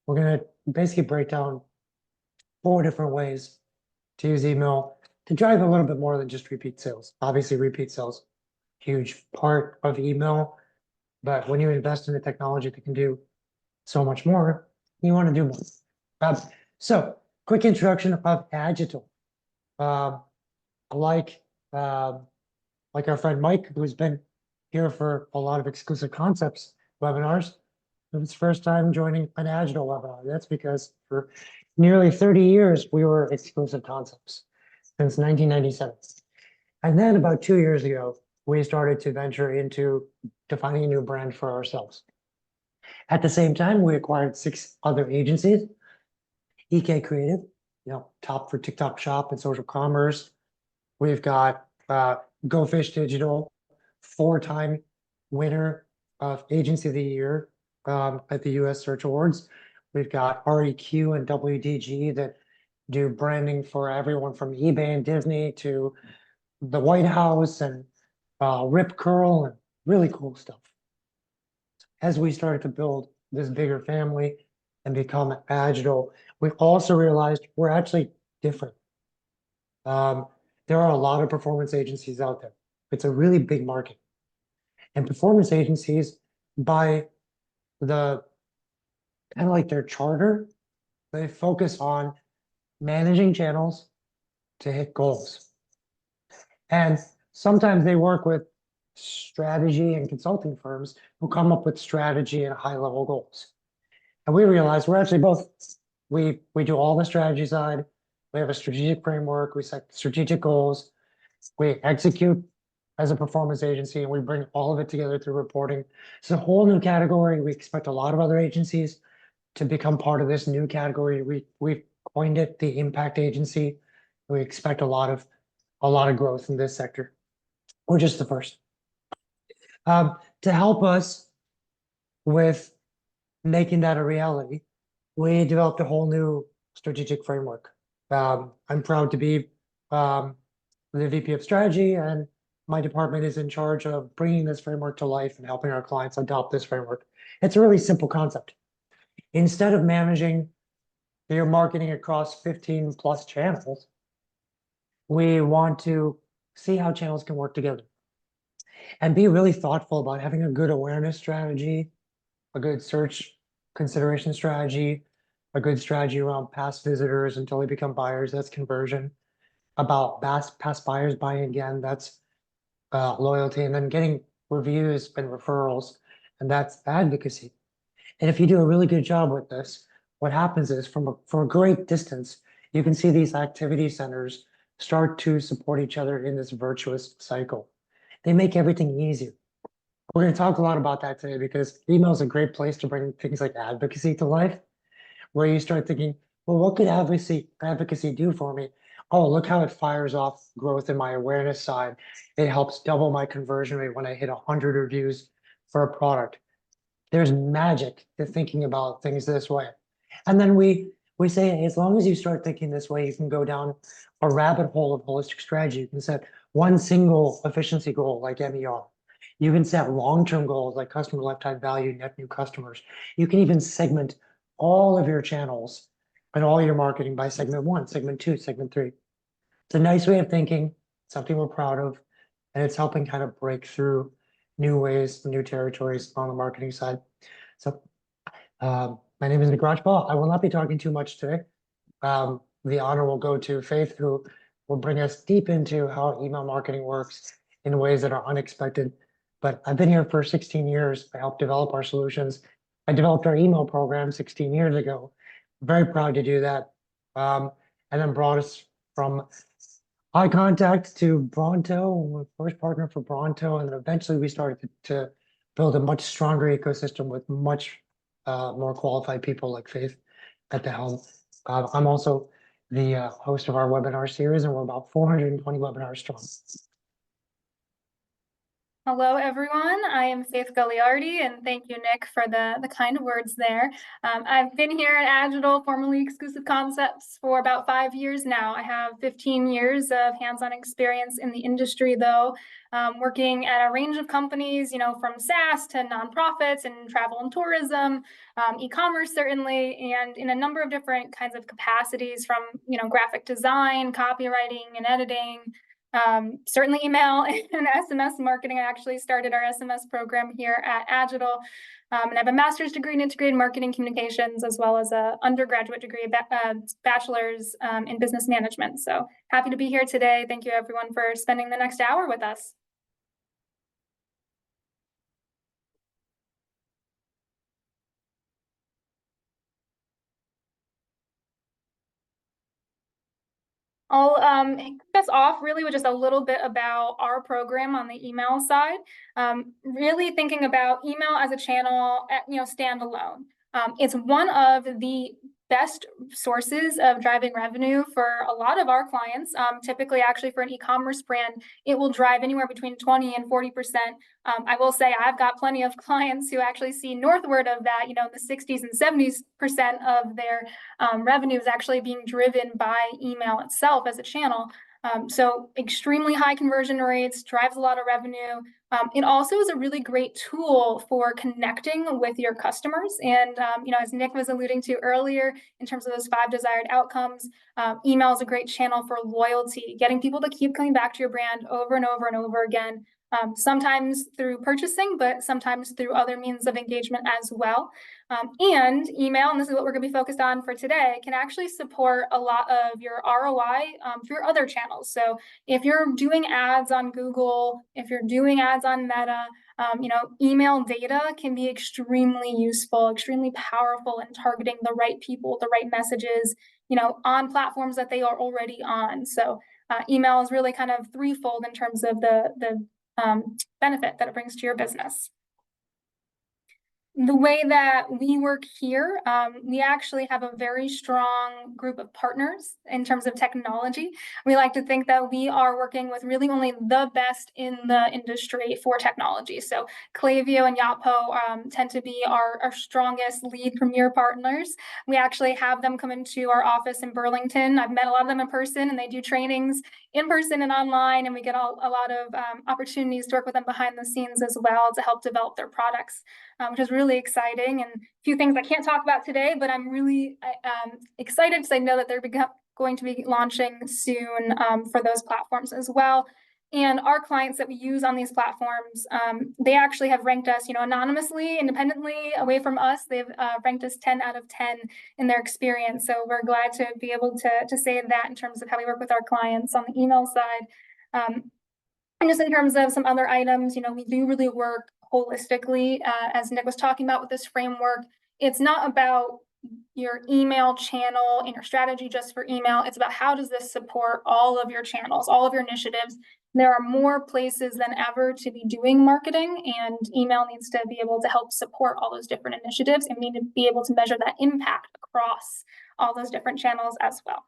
We're going to basically break down 4 different ways to use email to drive a little bit more than just repeat sales. Obviously, repeat sales, huge part of email, but when you invest in a technology that can do so much more, you want to do more. Um, so, quick introduction of Agital. Um, like um, like our friend Mike, who's been here for a lot of exclusive concepts webinars. It was his first time joining an Agital webinar. That's because for nearly 30 years, we were exclusive concepts since 1997. And then about 2 years ago, we started to venture into defining a new brand for ourselves. At the same time, we acquired 6 other agencies. EK Creative, top for TikTok Shop and social commerce. We've got Go Fish Digital, 4-time winner of Agency of the Year at the US Search Awards. We've got REQ and WDG that do branding for everyone from eBay and Disney to the White House and Rip Curl and really cool stuff. As we started to build this bigger family and become Agital, we also realized we're actually different. There are a lot of performance agencies out there. It's a really big market. And performance agencies, by the kind of like their charter, they focus on managing channels to hit goals. And sometimes they work with strategy and consulting firms who come up with strategy and high level goals. And we realize we're actually both. We do all the strategy side. We have a strategic framework. We set strategic goals. We execute as a performance agency, and we bring all of it together through reporting. It's a whole new category. We expect a lot of other agencies to become part of this new category. We've coined it the impact agency. We expect a lot of growth in this sector. We're just the first. To help us with making that a reality, we developed a whole new strategic framework. I'm proud to be the VP of strategy, and my department is in charge of bringing this framework to life and helping our clients adopt this framework. It's a really simple concept. Instead of managing your marketing across 15 plus channels, we want to see how channels can work together and be really thoughtful about having a good awareness strategy, a good search consideration strategy, a good strategy around past visitors until they become buyers. That's conversion. About past buyers buying again. That's loyalty, and then getting reviews and referrals, and that's advocacy. And if you do a really good job with this, what happens is from a great distance, you can see these activity centers start to support each other in this virtuous cycle. They make everything easier. We're going to talk a lot about that today because email is a great place to bring things like advocacy to life, where you start thinking, well, what could advocacy do for me? Oh, look how it fires off growth in my awareness side. It helps double my conversion rate when I hit 100 reviews for a product. There's magic to thinking about things this way. And then we say, as long as you start thinking this way, you can go down a rabbit hole of holistic strategy. You can set one single efficiency goal like MER. You can set long-term goals like customer lifetime value, net new customers. You can even segment all of your channels and all your marketing by segment 1, segment 2, segment 3. It's a nice way of thinking, something we're proud of, and it's helping kind of break through new ways, new territories on the marketing side. So my name is Nick Rajpal. I will not be talking too much today. The honor will go to Faith, who will bring us deep into how email marketing works in ways that are unexpected. But I've been here for 16 years. I helped develop our solutions. I developed our email program 16 years ago. Very proud to do that. And then brought us from eye contact to Bronto, first partner for Bronto, and then eventually we started to build a much stronger ecosystem with much more qualified people like Faith at the helm. I'm also the host of our webinar series, and we're about 420 webinars strong. Hello, everyone. I am Faith Gagliardi, and thank you, Nick, for the kind words there. I've been here at Agital, formerly Exclusive Concepts, for about 5 years now. I have 15 years of hands-on experience in the industry, though, working at a range of companies, from SaaS to nonprofits and travel and tourism, e-commerce certainly, and in a number of different kinds of capacities from, graphic design, copywriting, and editing. Certainly email and SMS marketing. I actually started our SMS program here at Agital, and I have a master's degree in integrated marketing communications, as well as a undergraduate degree, bachelor's in business management. So happy to be here today. Thank you everyone for spending the next hour with us. I'll kick us off really with just a little bit about our program on the email side. Really thinking about email as a channel, standalone. It's one of the best sources of driving revenue for a lot of our clients. Typically, actually, for an e-commerce brand, it will drive anywhere between 20 and 40%. I will say I've got plenty of clients who actually see northward of that, the 60s and 70% of their revenue is actually being driven by email itself as a channel. So extremely high conversion rates, drives a lot of revenue. It also is a really great tool for connecting with your customers. And, as Nick was alluding to earlier, in terms of those 5 desired outcomes, email is a great channel for loyalty, getting people to keep coming back to your brand over and over and over again. Sometimes through purchasing, but sometimes through other means of engagement as well. And email, and this is what we're going to be focused on for today, can actually support a lot of your ROI through other channels. So if you're doing ads on Google, if you're doing ads on Meta, email data can be extremely useful, extremely powerful in targeting the right people, the right messages, on platforms that they are already on. So email is really kind of threefold in terms of the benefit that it brings to your business. The way that we work here, we actually have a very strong group of partners in terms of technology. We like to think that we are working with really only the best in the industry for technology. So Klaviyo and Yotpo tend to be our strongest lead premier partners. We actually have them come into our office in Burlington. I've met a lot of them in person, and they do trainings in person and online, and we get a lot of opportunities to work with them behind the scenes as well to help develop their products, which is really exciting. And a few things I can't talk about today, but I'm really excited because I know that they're going to be launching soon for those platforms as well. And our clients that we use on these platforms, they actually have ranked us, anonymously, independently, away from us. They've ranked us 10 out of 10 in their experience. So we're glad to be able to say that in terms of how we work with our clients on the email side. And just in terms of some other items, we do really work holistically, as Nick was talking about with this framework. It's not about your email channel and your strategy just for email. It's about how does this support all of your channels, all of your initiatives. There are more places than ever to be doing marketing, and email needs to be able to help support all those different initiatives, and we need to be able to measure that impact across all those different channels as well.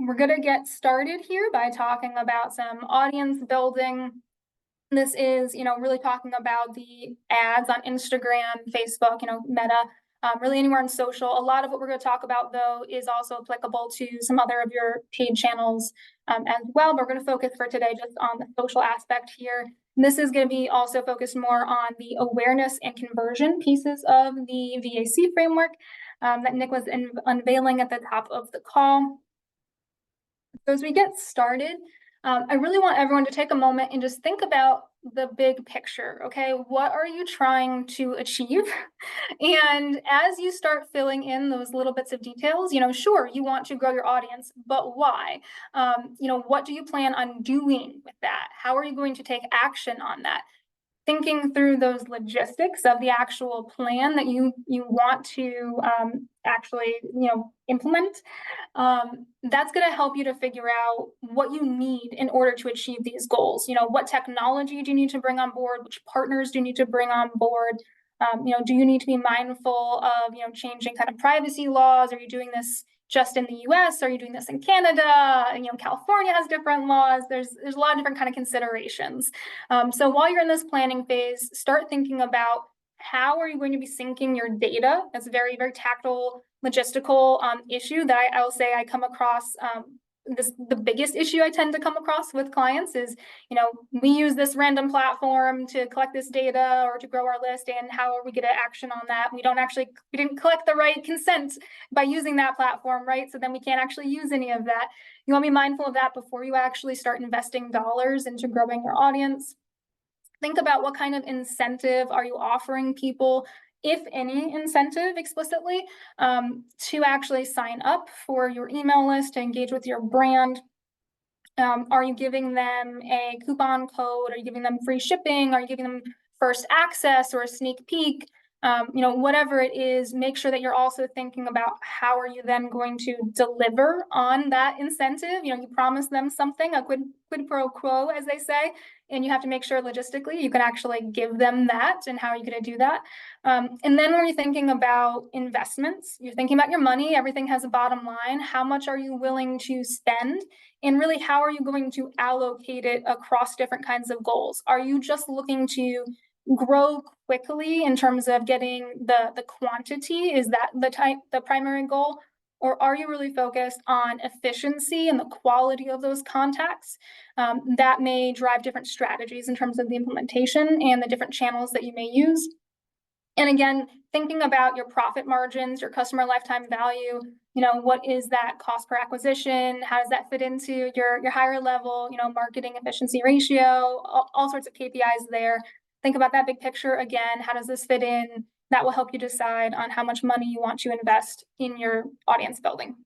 We're going to get started here by talking about some audience building. This is, really talking about the ads on Instagram, Facebook, Meta, really anywhere on social. A lot of what we're going to talk about, though, is also applicable to some other of your paid channels as well. But we're going to focus for today just on the social aspect here. This is going to be also focused more on the awareness and conversion pieces of the VAC framework that Nick was unveiling at the top of the call. So as we get started, I really want everyone to take a moment and just think about the big picture, okay? What are you trying to achieve? And as you start filling in those little bits of details, sure, you want to grow your audience, but why? What do you plan on doing with that? How are you going to take action on that? Thinking through those logistics of the actual plan that you want to actually implement, that's going to help you to figure out what you need in order to achieve these goals. What technology do you need to bring on board? Which partners do you need to bring on board? Do you need to be mindful of changing kind of privacy laws? Are you doing this just in the US? Are you doing this in Canada? And, California has different laws. There's a lot of different kind of considerations. So while you're in this planning phase, start thinking about how are you going to be syncing your data? That's a very, very tactile, logistical issue that I'll say I come across. The biggest issue I tend to come across with clients is, we use this random platform to collect this data or to grow our list, and how are we going to action on that? We didn't collect the right consent by using that platform, right? So then we can't actually use any of that. You want to be mindful of that before you actually start investing dollars into growing your audience. Think about what kind of incentive are you offering people, if any incentive explicitly, to actually sign up for your email list, to engage with your brand. Are you giving them a coupon code? Are you giving them free shipping? Are you giving them first access or a sneak peek? Whatever it is, make sure that you're also thinking about how are you then going to deliver on that incentive. You promise them something, a quid pro quo, as they say, and you have to make sure logistically you can actually give them that. And how are you going to do that? And then when you're thinking about investments, you're thinking about your money. Everything has a bottom line. How much are you willing to spend? And really, how are you going to allocate it across different kinds of goals? Are you just looking to grow quickly in terms of getting the quantity? Is that the primary goal? Or are you really focused on efficiency and the quality of those contacts? That may drive different strategies in terms of the implementation and the different channels that you may use. And again, thinking about your profit margins, your customer lifetime value, what is that cost per acquisition? How does that fit into your higher level, marketing efficiency ratio, all sorts of KPIs there. Think about that big picture again. How does this fit in? That will help you decide on how much money you want to invest in your audience building.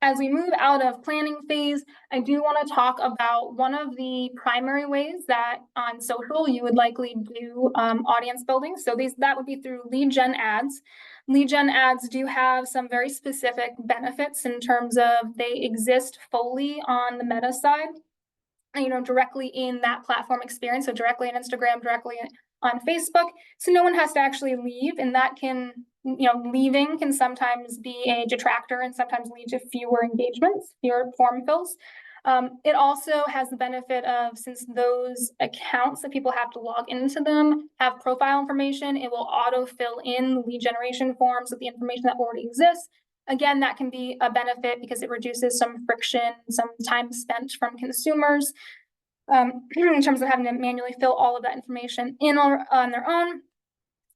As we move out of planning phase, I do want to talk about one of the primary ways that on social you would likely do audience building. So that would be through lead gen ads. Lead gen ads do have some very specific benefits in terms of they exist fully on the Meta side, directly in that platform experience. So directly on Instagram, directly on Facebook. So no one has to actually leave, and that can, leaving can sometimes be a detractor and sometimes lead to fewer engagements, fewer form fills. It also has the benefit of, since those accounts that people have to log into them have profile information, it will auto fill in the lead generation forms with the information that already exists. Again, that can be a benefit because it reduces some friction, some time spent from consumers in terms of having to manually fill all of that information in on their own.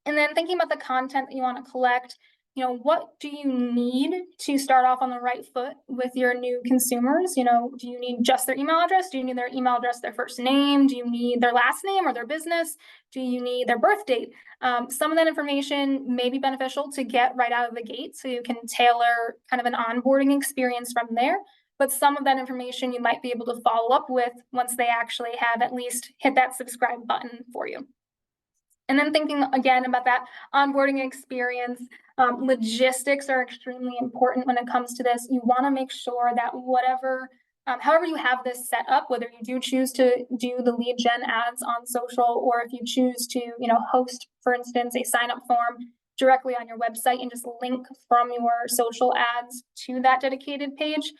And then thinking about the content that you want to collect, what do you need to start off on the right foot with your new consumers? Do you need just their email address? Do you need their email address, their first name? Do you need their last name or their business? Do you need their birth date? Some of that information may be beneficial to get right out of the gate, so you can tailor kind of an onboarding experience from there. But some of that information you might be able to follow up with once they actually have at least hit that subscribe button for you. And then thinking again about that onboarding experience, logistics are extremely important when it comes to this. You want to make sure that however you have this set up, whether you do choose to do the lead gen ads on social, or if you choose to, host, for instance, a sign up form directly on your website and just link from your social ads to that dedicated page.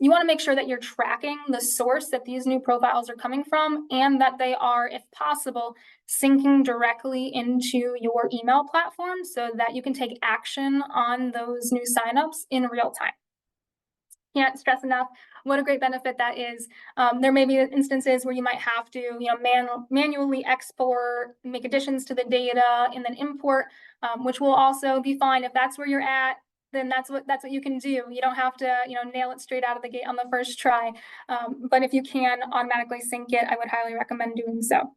You want to make sure that you're tracking the source that these new profiles are coming from, and that they are, if possible, syncing directly into your email platform so that you can take action on those new signups in real time. Can't stress enough what a great benefit that is. There may be instances where you might have to, manually export, make additions to the data, and then import, which will also be fine if that's where you're at. Then that's what you can do. You don't have to, nail it straight out of the gate on the first try. But if you can automatically sync it, I would highly recommend doing so.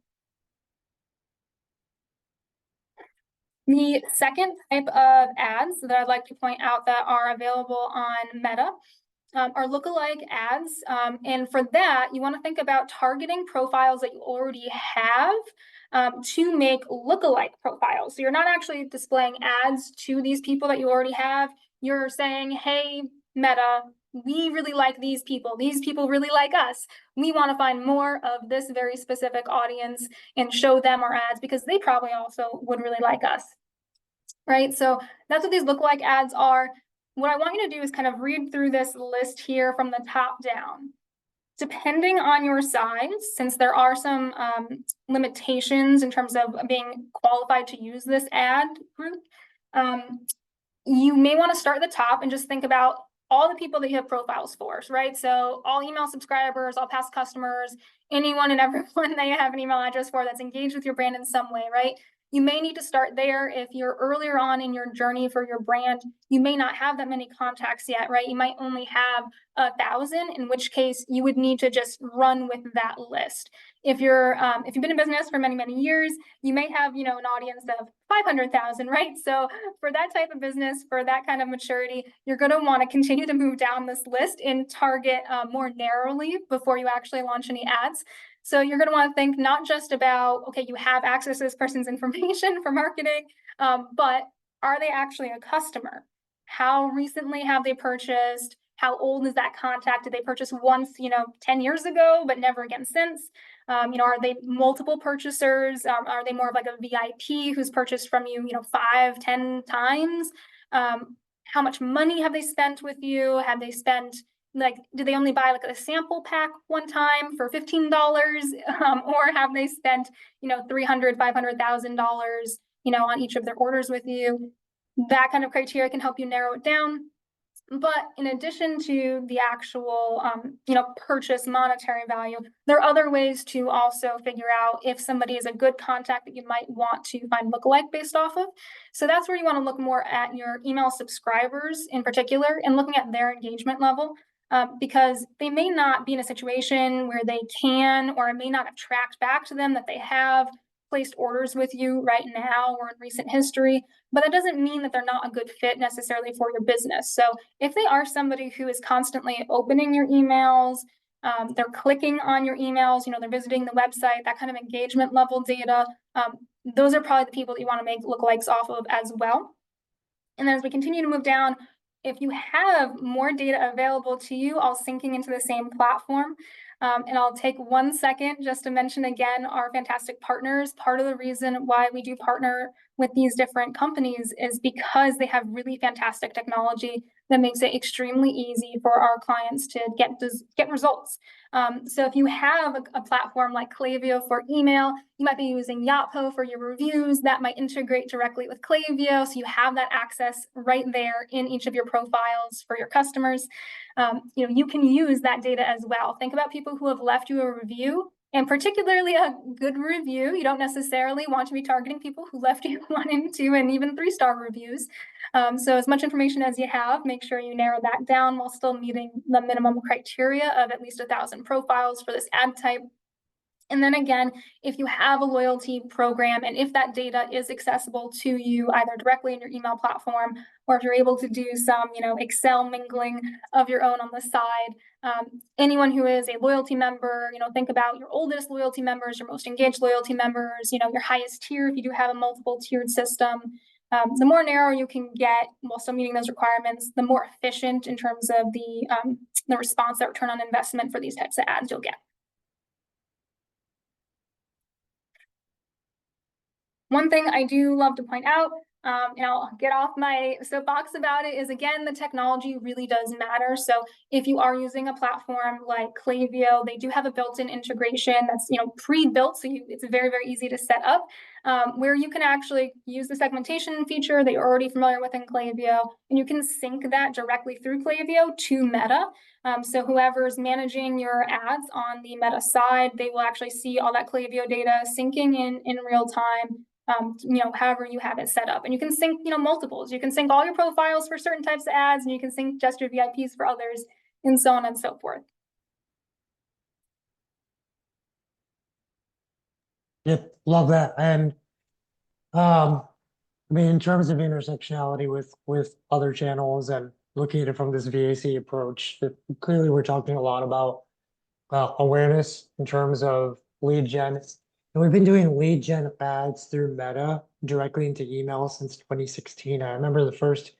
The second type of ads that I'd like to point out that are available on Meta are lookalike ads. And for that, you want to think about targeting profiles that you already have to make lookalike profiles. So you're not actually displaying ads to these people that you already have. You're saying, hey, Meta, we really like these people. These people really like us. We want to find more of this very specific audience and show them our ads because they probably also would really like us. right? So that's what these lookalike ads are. What I want you to do is kind of read through this list here from the top down. Depending on your size, since there are some limitations in terms of being qualified to use this ad group, you may want to start at the top and just think about all the people that you have profiles for, right? So all email subscribers, all past customers, anyone and everyone that you have an email address for that's engaged with your brand in some way, right? You may need to start there. If you're earlier on in your journey for your brand, you may not have that many contacts yet, right? You might only have 1,000, in which case you would need to just run with that list. If you've been in business for many, many years, you may have, an audience of 500,000, right? So for that type of business, for that kind of maturity, you're going to want to continue to move down this list and target more narrowly before you actually launch any ads. So you're going to want to think not just about, okay, you have access to this person's information for marketing, but are they actually a customer? How recently have they purchased? How old is that contact? Did they purchase once, 10 years ago, but never again since? Are they multiple purchasers? Are they more of like a VIP who's purchased from you, 5, 10 times? How much money have they spent with you? Have they spent did they only buy like a sample pack one time for $15? Or have they spent, $300,000, $500,000, on each of their orders with you? That kind of criteria can help you narrow it down. But in addition to the actual, purchase monetary value, there are other ways to also figure out if somebody is a good contact that you might want to find lookalike based off of. So that's where you want to look more at your email subscribers in particular and looking at their engagement level. Because they may not be in a situation where they can, or it may not have tracked back to them that they have placed orders with you right now or in recent history, but that doesn't mean that they're not a good fit necessarily for your business. So if they are somebody who is constantly opening your emails, they're clicking on your emails, they're visiting the website, that kind of engagement level data, those are probably the people that you want to make lookalikes off of as well. And then as we continue to move down, if you have more data available to you, all syncing into the same platform. And I'll take 1 second just to mention again our fantastic partners. Part of the reason why we do partner with these different companies is because they have really fantastic technology that makes it extremely easy for our clients to get results. So if you have a platform like Klaviyo for email, you might be using Yotpo for your reviews. That might integrate directly with Klaviyo, so you have that access right there in each of your profiles for your customers. You can use that data as well. Think about people who have left you a review, and particularly a good review. You don't necessarily want to be targeting people who left you 1 and 2 and even 3-star reviews. So as much information as you have, make sure you narrow that down while still meeting the minimum criteria of at least 1,000 profiles for this ad type. And then again, if you have a loyalty program and if that data is accessible to you either directly in your email platform, or if you're able to do some, Excel mingling of your own on the side, anyone who is a loyalty member, think about your oldest loyalty members, your most engaged loyalty members, your highest tier if you do have a multiple tiered system. The more narrow you can get while still meeting those requirements, the more efficient in terms of the response, that return on investment for these types of ads you'll get. One thing I do love to point out, and I'll get off my soapbox about it, is again, the technology really does matter. So if you are using a platform like Klaviyo, they do have a built-in integration that's pre-built, so it's very, very easy to set up, where you can actually use the segmentation feature that you're already familiar with in Klaviyo, and you can sync that directly through Klaviyo to Meta. So whoever's managing your ads on the Meta side, they will actually see all that Klaviyo data syncing in real time. However you have it set up, and you can sync, multiples. You can sync all your profiles for certain types of ads, and you can sync just your VIPs for others, and so on and so forth. Yep, love that. And in terms of intersectionality with other channels and looking at it from this VAC approach, clearly we're talking a lot about awareness in terms of lead gen. And we've been doing lead gen ads through Meta directly into email since 2016. I remember the first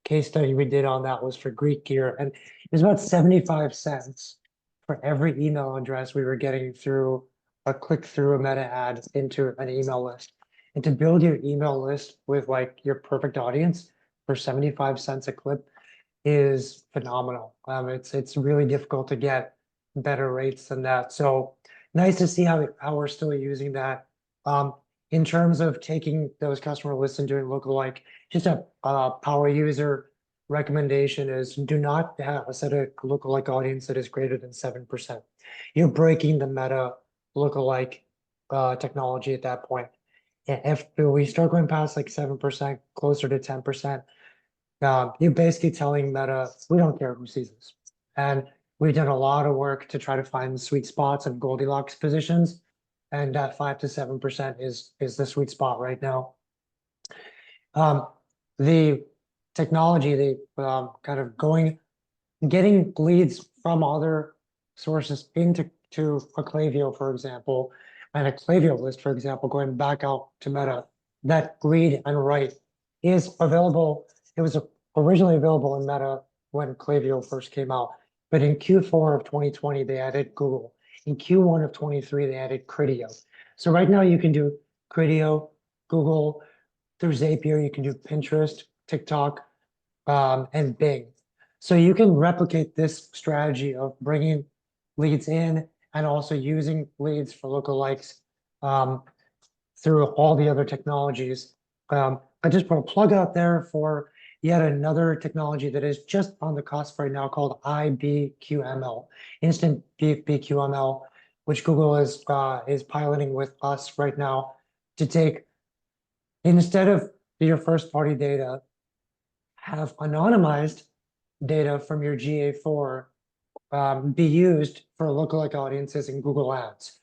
case study we did on that was for Greek Gear, and it was about 75 cents for every email address we were getting through a click through a Meta ad into an email list. And to build your email list with like your perfect audience for 75 cents a clip is phenomenal. It's really difficult to get better rates than that. So nice to see how we're still using that. In terms of taking those customer lists and doing lookalike, just a power user recommendation is do not have a set of lookalike audience that is greater than 7%. You're breaking the meta lookalike technology at that point. If we start going past like 7%, closer to 10%, you're basically telling Meta, we don't care who sees this. And we've done a lot of work to try to find sweet spots and Goldilocks positions. And that 5 to 7% is the sweet spot right now. The technology, kind of getting leads from other sources into a Klaviyo, for example, and a Klaviyo list, for example, going back out to Meta, that read and write is available. It was originally available in Meta when Klaviyo first came out, but in Q4 of 2020, they added Google. In Q1 of 23, they added Criteo. So right now you can do Criteo, Google, through Zapier, you can do Pinterest, TikTok, and Bing. So you can replicate this strategy of bringing leads in and also using leads for lookalikes through all the other technologies. I just put a plug out there for yet another technology that is just on the cusp right now called IBQML, Instant BQML, which Google is piloting with us right now to take, instead of your first party data, have anonymized data from your GA4 be used for lookalike audiences in Google Ads.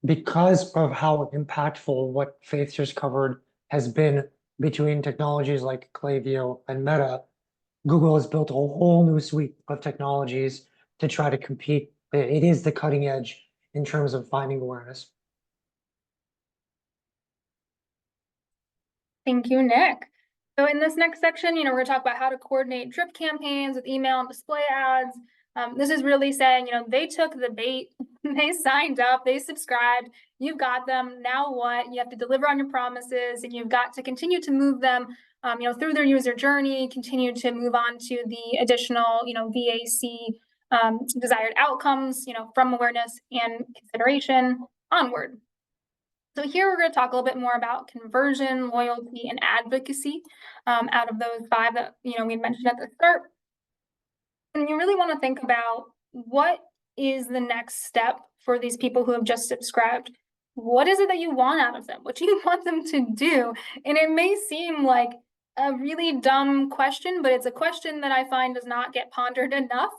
Because of how impactful what Faith just covered has been between technologies like Klaviyo and Meta, Google has built a whole new suite of technologies to try to compete. It is the cutting edge in terms of finding awareness. Thank you, Nick. So in this next section, we're gonna talk about how to coordinate drip campaigns with email and display ads. This is really saying, they took the bait, they signed up, they subscribed, you've got them, now what? You have to deliver on your promises and you've got to continue to move them, through their user journey, continue to move on to the additional, VAC desired outcomes, from awareness and consideration onward. So here we're going to talk a little bit more about conversion, loyalty, and advocacy out of those 5 that we mentioned at the start. And you really want to think about what is the next step for these people who have just subscribed. What is it that you want out of them? What do you want them to do? And it may seem like a really dumb question, but it's a question that I find does not get pondered enough.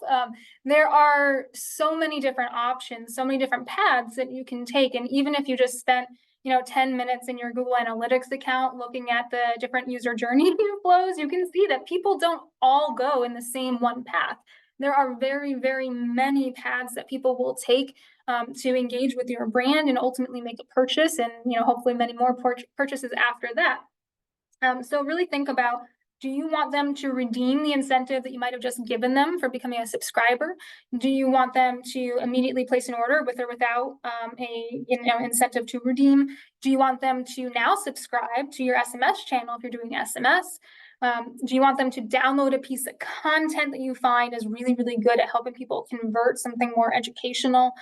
There are so many different options, so many different paths that you can take. And even if you just spent 10 minutes in your Google Analytics account looking at the different user journey flows, you can see that people don't all go in the same one path. There are very, very many paths that people will take to engage with your brand and ultimately make a purchase, and hopefully many more purchases after that. So really think about, do you want them to redeem the incentive that you might have just given them for becoming a subscriber? Do you want them to immediately place an order with or without a incentive to redeem? Do you want them to now subscribe to your SMS channel if you're doing SMS? Do you want them to download a piece of content that you find is really, really good at helping people convert, something more educational?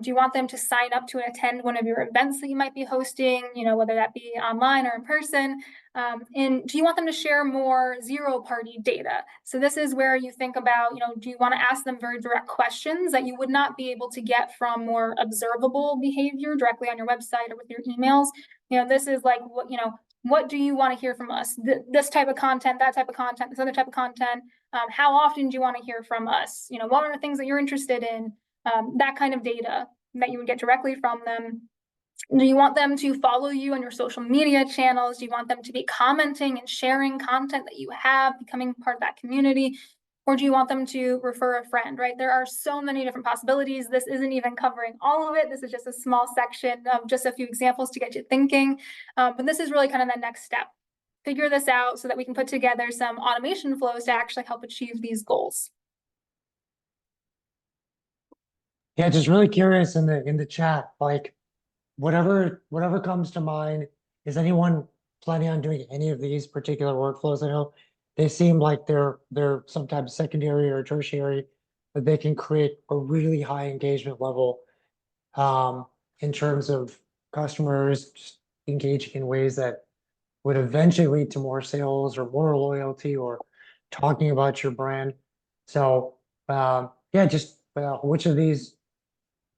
Do you want them to sign up to attend one of your events that you might be hosting, whether that be online or in person? And do you want them to share more zero-party data? So this is where you think about, do you want to ask them very direct questions that you would not be able to get from more observable behavior directly on your website or with your emails? This is like, what do you want to hear from us? This type of content, that type of content, this other type of content. How often do you want to hear from us? What are the things that you're interested in? That kind of data that you would get directly from them. Do you want them to follow you on your social media channels? Do you want them to be commenting and sharing content that you have, becoming part of that community? Or do you want them to refer a friend, right? There are so many different possibilities. This isn't even covering all of it. This is just a small section of just a few examples to get you thinking. But this is really kind of the next step. Figure this out so that we can put together some automation flows to actually help achieve these goals. Yeah, just really curious in the chat, like whatever comes to mind. Is anyone planning on doing any of these particular workflows? I know they seem like they're sometimes secondary or tertiary, but they can create a really high engagement level in terms of customers just engaging in ways that would eventually lead to more sales or more loyalty or talking about your brand. So yeah, just which of these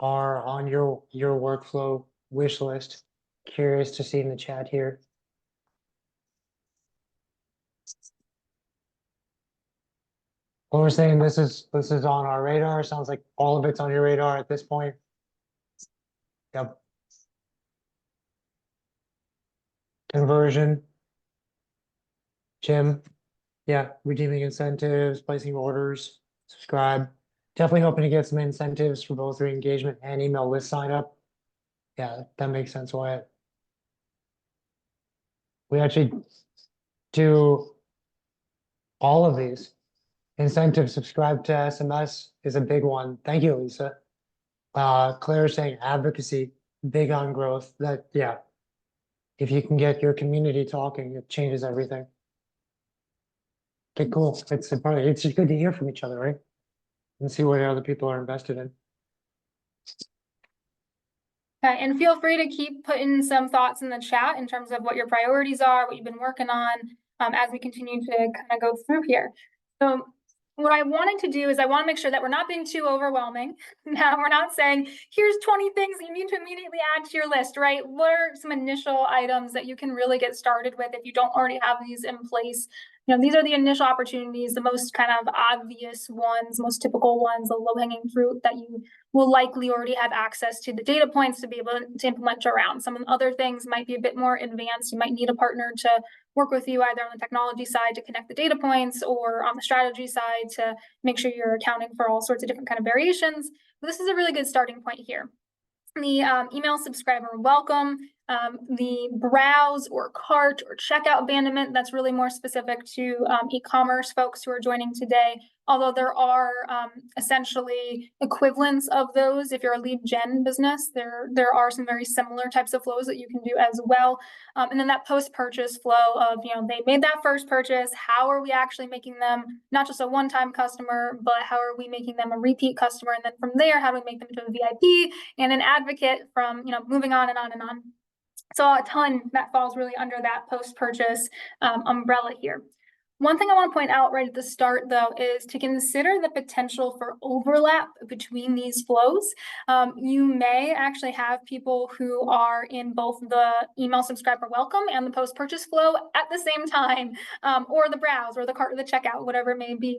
are on your workflow wish list? Curious to see in the chat here. Well, we're saying this is on our radar. Sounds like all of it's on your radar at this point. Yep. Conversion. Jim. Yeah, redeeming incentives, placing orders, subscribe. Definitely hoping to get some incentives for both re-engagement and email list sign up. Yeah, that makes sense, Wyatt. We actually do all of these. Incentive subscribe to SMS is a big one. Thank you, Lisa. Claire saying advocacy, big on growth. That, yeah, if you can get your community talking, it changes everything. Okay, cool. It's just good to hear from each other, right? And see what other people are invested in. And feel free to keep putting some thoughts in the chat in terms of what your priorities are, what you've been working on as we continue to kind of go through here. So what I wanted to do is I want to make sure that we're not being too overwhelming. Now, we're not saying, here's 20 things you need to immediately add to your list, right? What are some initial items that you can really get started with if you don't already have these in place? These are the initial opportunities, the most kind of obvious ones, most typical ones, the low-hanging fruit that you will likely already have access to the data points to be able to implement around. Some other things might be a bit more advanced. You might need a partner to work with you either on the technology side to connect the data points or on the strategy side to make sure you're accounting for all sorts of different kind of variations. But this is a really good starting point here. The email subscriber welcome, the browse or cart or checkout abandonment, that's really more specific to e-commerce folks who are joining today. Although there are essentially equivalents of those. If you're a lead gen business, there are some very similar types of flows that you can do as well. And then that post-purchase flow of, they made that first purchase. How are we actually making them not just a one-time customer, but how are we making them a repeat customer? And then from there, how do we make them into a VIP and an advocate from, moving on and on and on. So a ton that falls really under that post-purchase umbrella here. One thing I want to point out right at the start, though, is to consider the potential for overlap between these flows. You may actually have people who are in both the email subscriber welcome and the post-purchase flow at the same time, or the browse or the cart or the checkout, whatever it may be.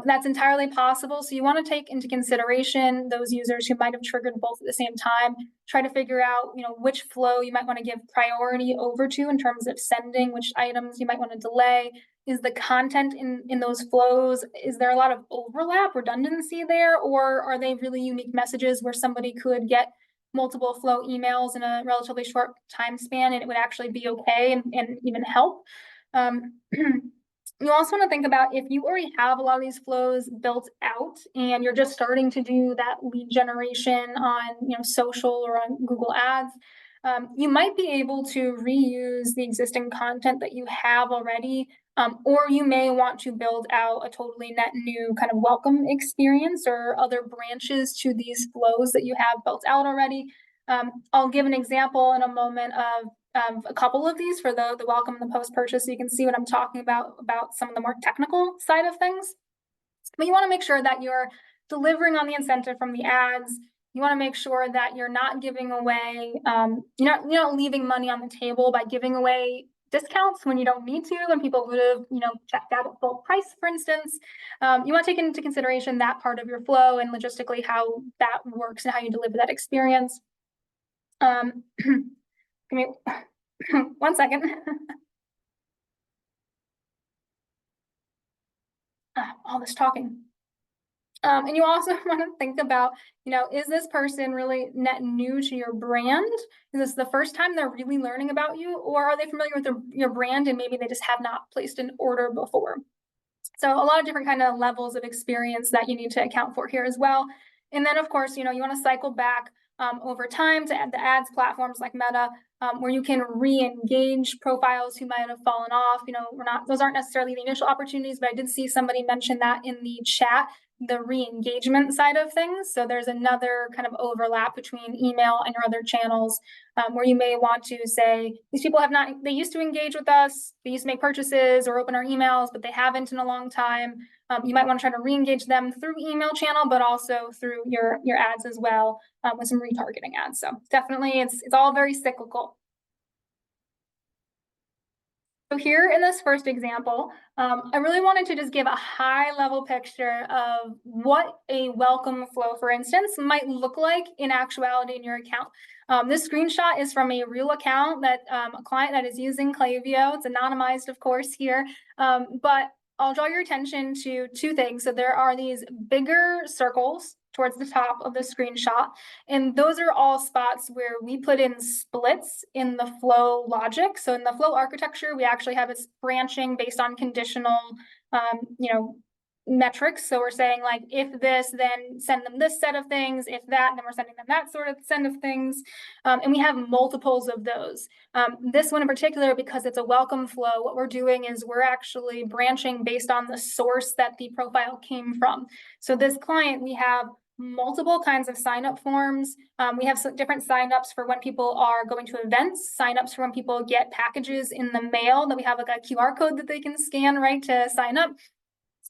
That's entirely possible. So you want to take into consideration those users who might have triggered both at the same time. Try to figure out, which flow you might want to give priority over to in terms of sending, which items you might want to delay. Is the content in those flows, is there a lot of overlap, redundancy there, or are they really unique messages where somebody could get multiple flow emails in a relatively short time span and it would actually be okay and even help? You also want to think about if you already have a lot of these flows built out and you're just starting to do that lead generation on social or on Google Ads, you might be able to reuse the existing content that you have already, or you may want to build out a totally net new kind of welcome experience or other branches to these flows that you have built out already. I'll give an example in a moment of a couple of these for the welcome and the post-purchase so you can see what I'm talking about some of the more technical side of things. But you want to make sure that you're delivering on the incentive from the ads. You want to make sure that you're not giving away, you're not leaving money on the table by giving away discounts when you don't need to, when people would have, checked out at full price, for instance. You want to take into consideration that part of your flow and logistically how that works and how you deliver that experience. Give me 1 second. All this talking. And you also want to think about, is this person really net new to your brand? Is this the first time they're really learning about you, or are they familiar with your brand and maybe they just have not placed an order before? So a lot of different kind of levels of experience that you need to account for here as well. And then, of course, you want to cycle back over time to the ads platforms like Meta where you can re-engage profiles who might have fallen off. Those aren't necessarily the initial opportunities, but I did see somebody mention that in the chat, the re-engagement side of things. So there's another kind of overlap between email and your other channels, where you may want to say, these people they used to engage with us, they used to make purchases or open our emails, but they haven't in a long time. You might want to try to re-engage them through email channel, but also through your ads as well, with some retargeting ads. So definitely it's all very cyclical. So here in this first example, I really wanted to just give a high level picture of what a welcome flow, for instance, might look like in actuality in your account. This screenshot is from a real account that a client that is using Klaviyo. It's anonymized, of course, here, but I'll draw your attention to two things. So there are these bigger circles towards the top of the screenshot, and those are all spots where we put in splits in the flow logic. So in the flow architecture, we actually have it branching based on conditional, metrics. So we're saying, like, if this, then send them this set of things. If that, then we're sending them that sort of set of things. And we have multiples of those. This one in particular, because it's a welcome flow, what we're doing is we're actually branching based on the source that the profile came from. So this client, we have multiple kinds of sign-up forms. We have some different sign-ups for when people are going to events, sign-ups for when people get packages in the mail, that we have like a QR code that they can scan, right, to sign up.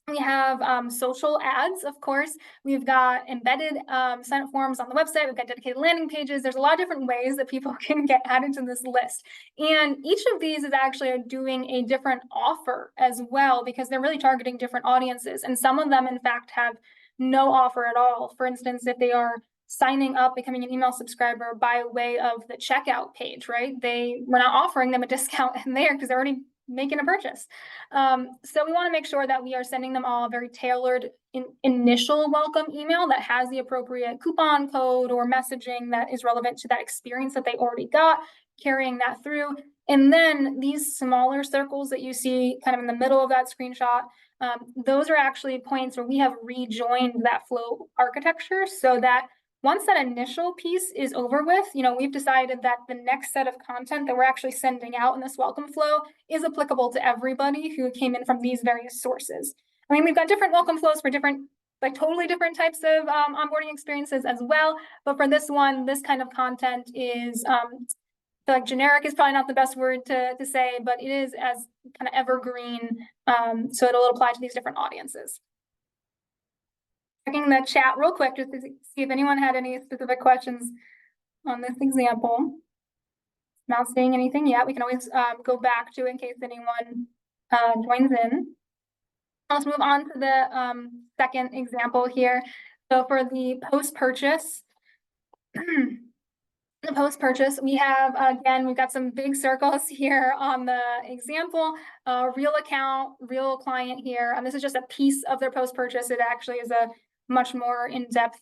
We have social ads, of course. We've got embedded sign-up forms on the website. We've got dedicated landing pages. There's a lot of different ways that people can get added to this list. And each of these is actually doing a different offer as well, because they're really targeting different audiences. And some of them, in fact, have no offer at all. For instance, if they are signing up, becoming an email subscriber by way of the checkout page, right? We're not offering them a discount in there because they're already making a purchase. So we want to make sure that we are sending them all a very tailored initial welcome email that has the appropriate coupon code or messaging that is relevant to that experience that they already got, carrying that through. And then these smaller circles that you see kind of in the middle of that screenshot, those are actually points where we have rejoined that flow architecture, so that once that initial piece is over with, we've decided that the next set of content that we're actually sending out in this welcome flow is applicable to everybody who came in from these various sources. I mean, we've got different welcome flows for different, like totally different types of onboarding experiences as well. But for this one, this kind of content is, like generic is probably not the best word to say, but it is as kind of evergreen. So it'll apply to these different audiences. Checking the chat real quick just to see if anyone had any specific questions on this example. Not seeing anything yet. We can always go back to it in case anyone joins in. Let's move on to the second example here. So for the post-purchase, we have, again, we've got some big circles here on the example, real account, real client here. And this is just a piece of their post-purchase. It actually is a much more in-depth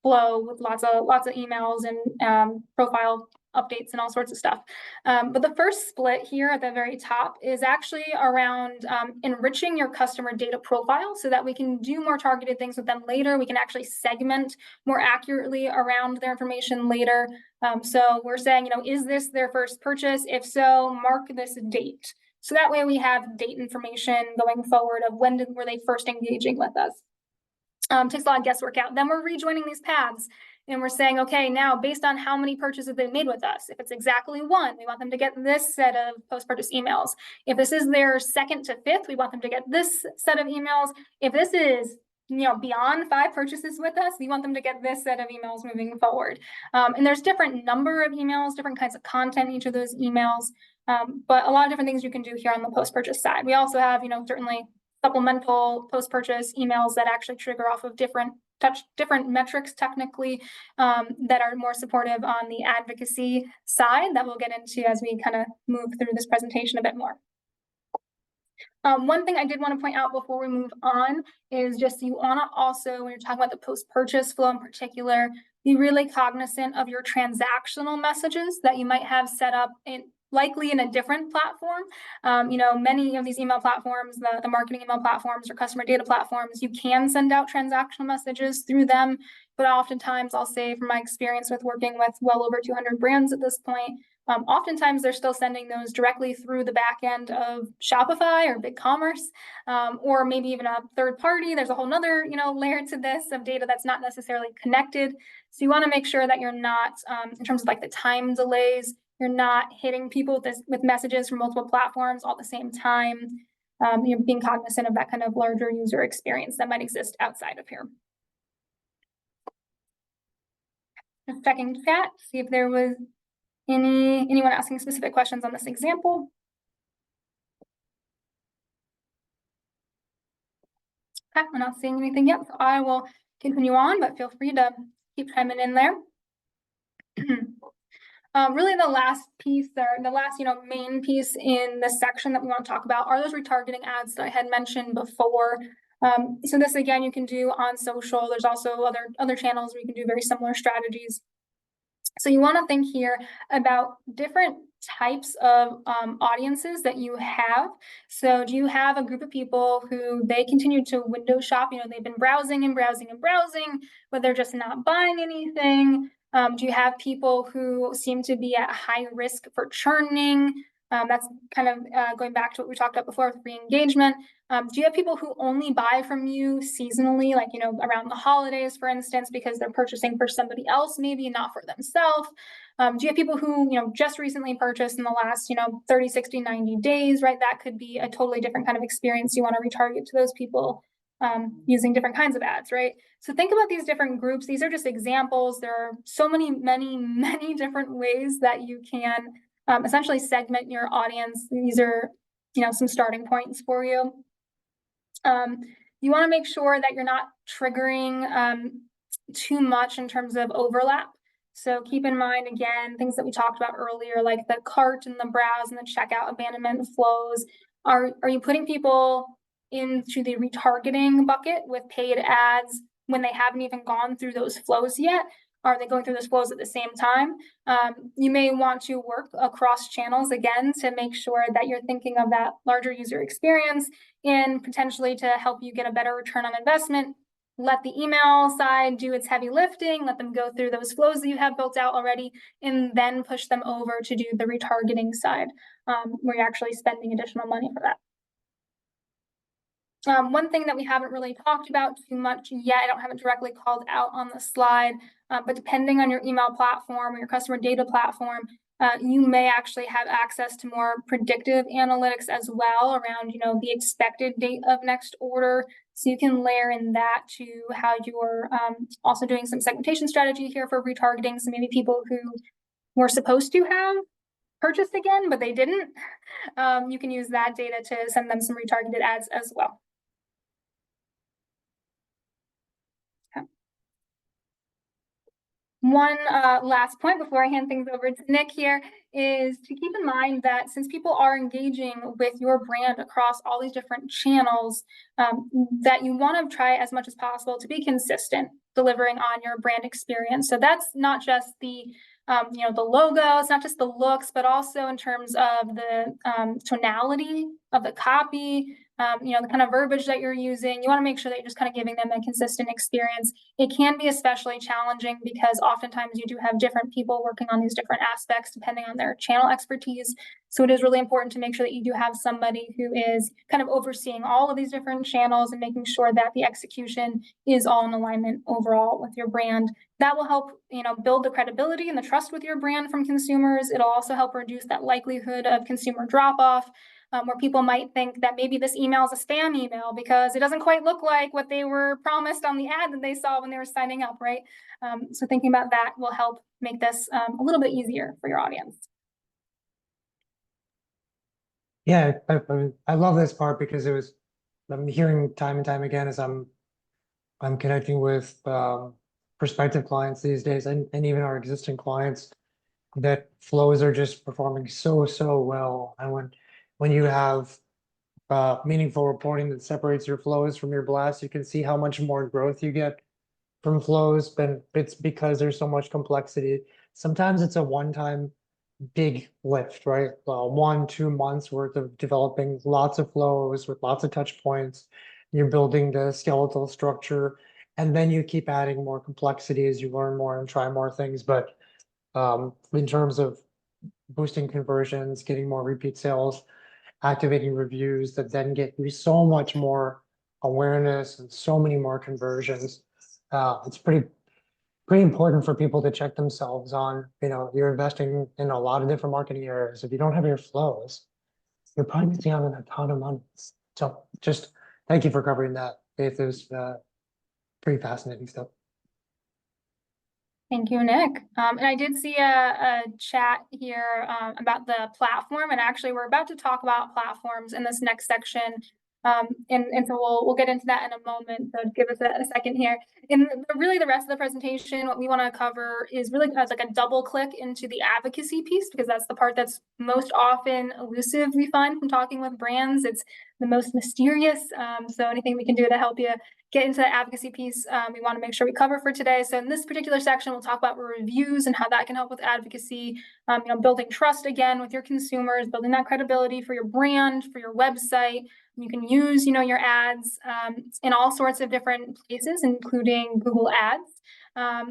flow with lots of emails and profile updates and all sorts of stuff. But the first split here at the very top is actually around enriching your customer data profile so that we can do more targeted things with them later. We can actually segment more accurately around their information later. So we're saying, is this their first purchase? If so, mark this date. So that way we have date information going forward of when were they first engaging with us. Takes a lot of guesswork out. Then we're rejoining these paths and we're saying, okay, now based on how many purchases they've made with us, if it's exactly one, we want them to get this set of post-purchase emails. If this is their second to fifth, we want them to get this set of emails. If this is beyond 5 purchases with us, we want them to get this set of emails moving forward. And there's different number of emails, different kinds of content in each of those emails, but a lot of different things you can do here on the post-purchase side. We also have, certainly supplemental post-purchase emails that actually trigger off of different metrics technically, that are more supportive on the advocacy side that we'll get into as we kind of move through this presentation a bit more. One thing I did want to point out before we move on is just you want to also, when you're talking about the post-purchase flow in particular, be really cognizant of your transactional messages that you might have set up likely in a different platform. Many of these email platforms, the marketing email platforms or customer data platforms, you can send out transactional messages through them. But oftentimes, I'll say from my experience with working with well over 200 brands at this point, oftentimes they're still sending those directly through the back end of Shopify or BigCommerce, or maybe even a third party. There's a whole nother, layer to this of data that's not necessarily connected. So you want to make sure that you're not, in terms of like the time delays, you're not hitting people with messages from multiple platforms all at the same time. Being cognizant of that kind of larger user experience that might exist outside of here. Just checking chat, see if there was anyone asking specific questions on this example. Okay, I'm not seeing anything yet, so I will continue on, but feel free to keep chiming in there. Really the last piece there, the last, main piece in this section that we want to talk about are those retargeting ads that I had mentioned before. So this, again, you can do on social. There's also other channels where you can do very similar strategies. So you want to think here about different types of audiences that you have. So do you have a group of people who they continue to window shop? They've been browsing and browsing and browsing, but they're just not buying anything. Do you have people who seem to be at high risk for churning? That's kind of going back to what we talked about before with re-engagement. Do you have people who only buy from you seasonally, like, around the holidays, for instance, because they're purchasing for somebody else, maybe not for themselves? Do you have people who, just recently purchased in the last, 30, 60, 90 days, right? That could be a totally different kind of experience. You want to retarget to those people using different kinds of ads, right? So think about these different groups. These are just examples. There are so many different ways that you can essentially segment your audience. These are, some starting points for you. You want to make sure that you're not triggering too much in terms of overlap. So keep in mind, again, things that we talked about earlier, like the cart and the browse and the checkout abandonment flows. Are you putting people into the retargeting bucket with paid ads when they haven't even gone through those flows yet? Are they going through those flows at the same time? You may want to work across channels again to make sure that you're thinking of that larger user experience and potentially to help you get a better return on investment. Let the email side do its heavy lifting, let them go through those flows that you have built out already, and then push them over to do the retargeting side, where you're actually spending additional money for that. One thing that we haven't really talked about too much yet, I don't have it directly called out on the slide, but depending on your email platform or your customer data platform, you may actually have access to more predictive analytics as well around, the expected date of next order. So you can layer in that to how you're also doing some segmentation strategy here for retargeting. So maybe people who were supposed to have purchased again, but they didn't. You can use that data to send them some retargeted ads as well. One last point before I hand things over to Nick here is to keep in mind that since people are engaging with your brand across all these different channels, that you want to try as much as possible to be consistent delivering on your brand experience. So that's not just the the logo, it's not just the looks, but also in terms of the tonality of the copy, the kind of verbiage that you're using. You want to make sure that you're just kind of giving them a consistent experience. It can be especially challenging because oftentimes you do have different people working on these different aspects depending on their channel expertise. So it is really important to make sure that you do have somebody who is kind of overseeing all of these different channels and making sure that the execution is all in alignment overall with your brand. That will help, build the credibility and the trust with your brand from consumers. It'll also help reduce that likelihood of consumer drop-off, where people might think that maybe this email is a spam email because it doesn't quite look like what they were promised on the ad that they saw when they were signing up, right? So thinking about that will help make this a little bit easier for your audience. Yeah, I love this part because I'm hearing time and time again as I'm connecting with prospective clients these days and even our existing clients that flows are just performing so well. And when you have meaningful reporting that separates your flows from your blasts, you can see how much more growth you get from flows, but it's because there's so much complexity. Sometimes it's a one-time big lift, right? 1, 2 months worth of developing lots of flows with lots of touch points. You're building the skeletal structure, and then you keep adding more complexity as you learn more and try more things. But in terms of boosting conversions, getting more repeat sales, activating reviews that then get you so much more awareness and so many more conversions. It's pretty important for people to check themselves on, you're investing in a lot of different marketing areas. If you don't have your flows, you're probably missing out on a ton of money. So just thank you for covering that. It was pretty fascinating stuff. Thank you, Nick. And I did see a chat here about the platform, and actually we're about to talk about platforms in this next section. And so we'll get into that in a moment. So give us a second here. And really the rest of the presentation, what we want to cover is really like a double click into the advocacy piece, because that's the part that's most often elusive, we find from talking with brands. It's the most mysterious. So anything we can do to help you get into the advocacy piece, we want to make sure we cover for today. So in this particular section, we'll talk about reviews and how that can help with advocacy, building trust again with your consumers, building that credibility for your brand, for your website. You can use, your ads in all sorts of different places, including Google Ads.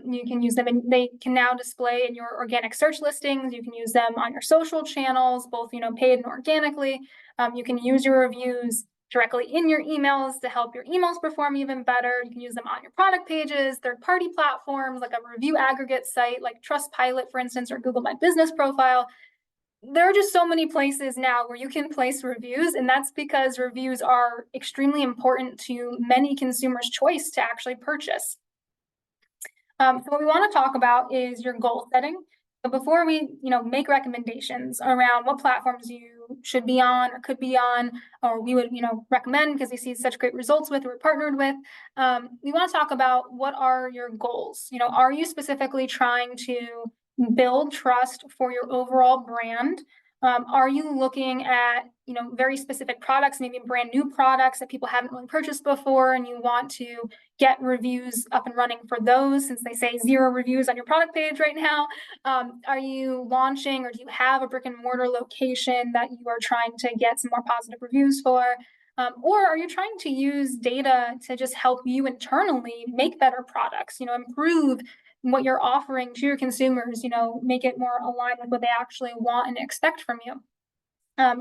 You can use them, and they can now display in your organic search listings. You can use them on your social channels, both, paid and organically. You can use your reviews directly in your emails to help your emails perform even better. You can use them on your product pages, third-party platforms like a review aggregate site like Trustpilot, for instance, or Google My Business Profile. There are just so many places now where you can place reviews, and that's because reviews are extremely important to many consumers' choice to actually purchase. So what we want to talk about is your goal setting. So before we, make recommendations around what platforms you should be on or could be on, or we would, recommend because we see such great results with or we're partnered with, we want to talk about what are your goals. Are you specifically trying to build trust for your overall brand? Are you looking at, very specific products, maybe brand new products that people haven't really purchased before, and you want to get reviews up and running for those, since they say 0 reviews on your product page right now? Are you launching, or do you have a brick and mortar location that you are trying to get some more positive reviews for? Or are you trying to use data to just help you internally make better products, improve what you're offering to your consumers, make it more aligned with what they actually want and expect from you?